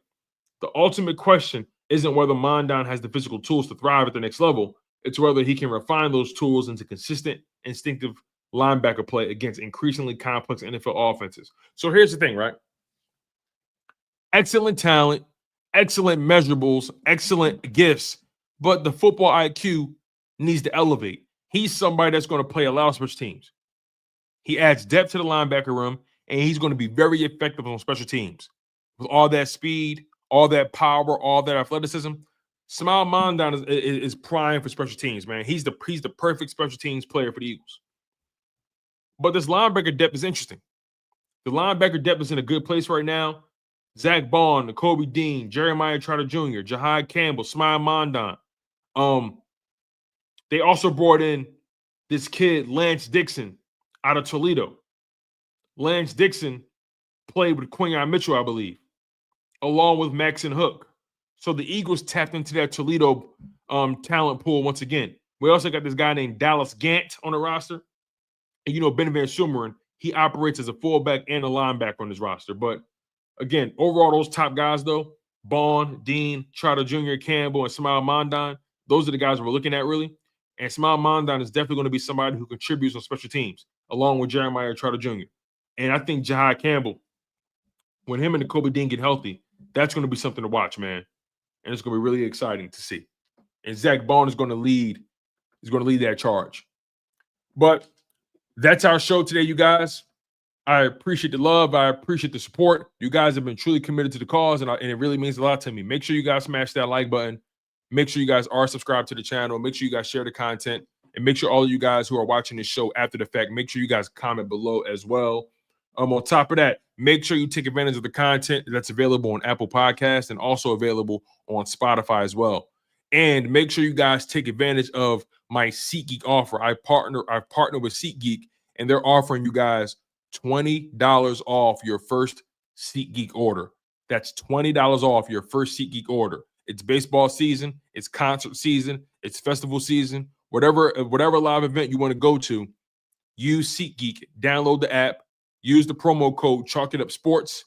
The ultimate question isn't whether Mondon has the physical tools to thrive at the next level. It's whether he can refine those tools into consistent, instinctive linebacker play against increasingly complex NFL offenses. So here's the thing, right? Excellent talent, excellent measurables, excellent gifts, but the football IQ needs to elevate. He's somebody that's going to play a lot of special teams. He adds depth to the linebacker room, and he's going to be very effective on special teams. With all that speed, all that power, all that athleticism, Smile Mondan is prime for special teams, man. He's the perfect special teams player for the Eagles. But this linebacker depth is interesting. The linebacker depth is in a good place right now. Zack Baun, Kobe Dean, Jeremiah Trotter Jr., Jahad Campbell, Smile Mondan. They also brought in this kid, Lance Dixon, out of Toledo. Lance Dixon played with Quinyon Mitchell, I believe, along with Maxon Hook. So the Eagles tapped into that Toledo talent pool once again. We also got this guy named Dallas Gant on the roster. And, you know, Ben Van Sumeren, he operates as a fullback and a linebacker on his roster. But, again, overall, those top guys, though, Baun, Dean, Trotter Jr., Campbell, and Smile Mondan, those are the guys we're looking at, really. And Smile Mondan is definitely going to be somebody who contributes on special teams, along with Jeremiah Trotter Jr. And I think Jahad Campbell, when him and the Kobe Dean get healthy, that's going to be something to watch, man. And it's going to be really exciting to see. And Zack Baun is going to lead that charge. But that's our show today, you guys. I appreciate the love. I appreciate the support. You guys have been truly committed to the cause, and it really means a lot to me. Make sure you guys smash that like button. Make sure you guys are subscribed to the channel. Make sure you guys share the content. And make sure all of you guys who are watching this show after the fact, make sure you guys comment below as well. On top of that, make sure you take advantage of the content that's available on Apple Podcasts and also available on Spotify as well. And make sure you guys take advantage of my SeatGeek offer. I've partnered with SeatGeek, and they're offering you guys $20 off your first SeatGeek order. That's $20 off your first SeatGeek order. It's baseball season, it's concert season, it's festival season, whatever live event you want to go to, use SeatGeek. Download the app, use the promo code Chalk It Up Sports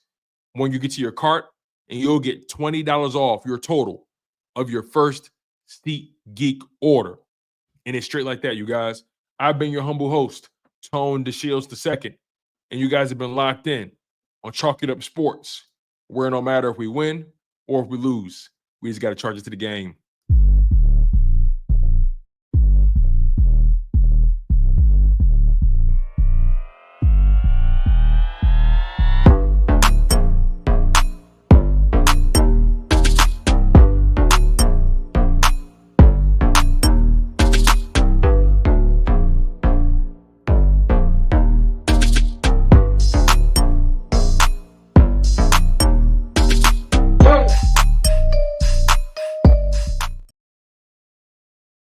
when you get to your cart, and you'll get $20 off your total of your first SeatGeek order. And it's straight like that, you guys. I've been your humble host, Tone DeShields II, and you guys have been locked in on Chalk It Up Sports, where no matter if we win or if we lose, we just got to charge it to the game.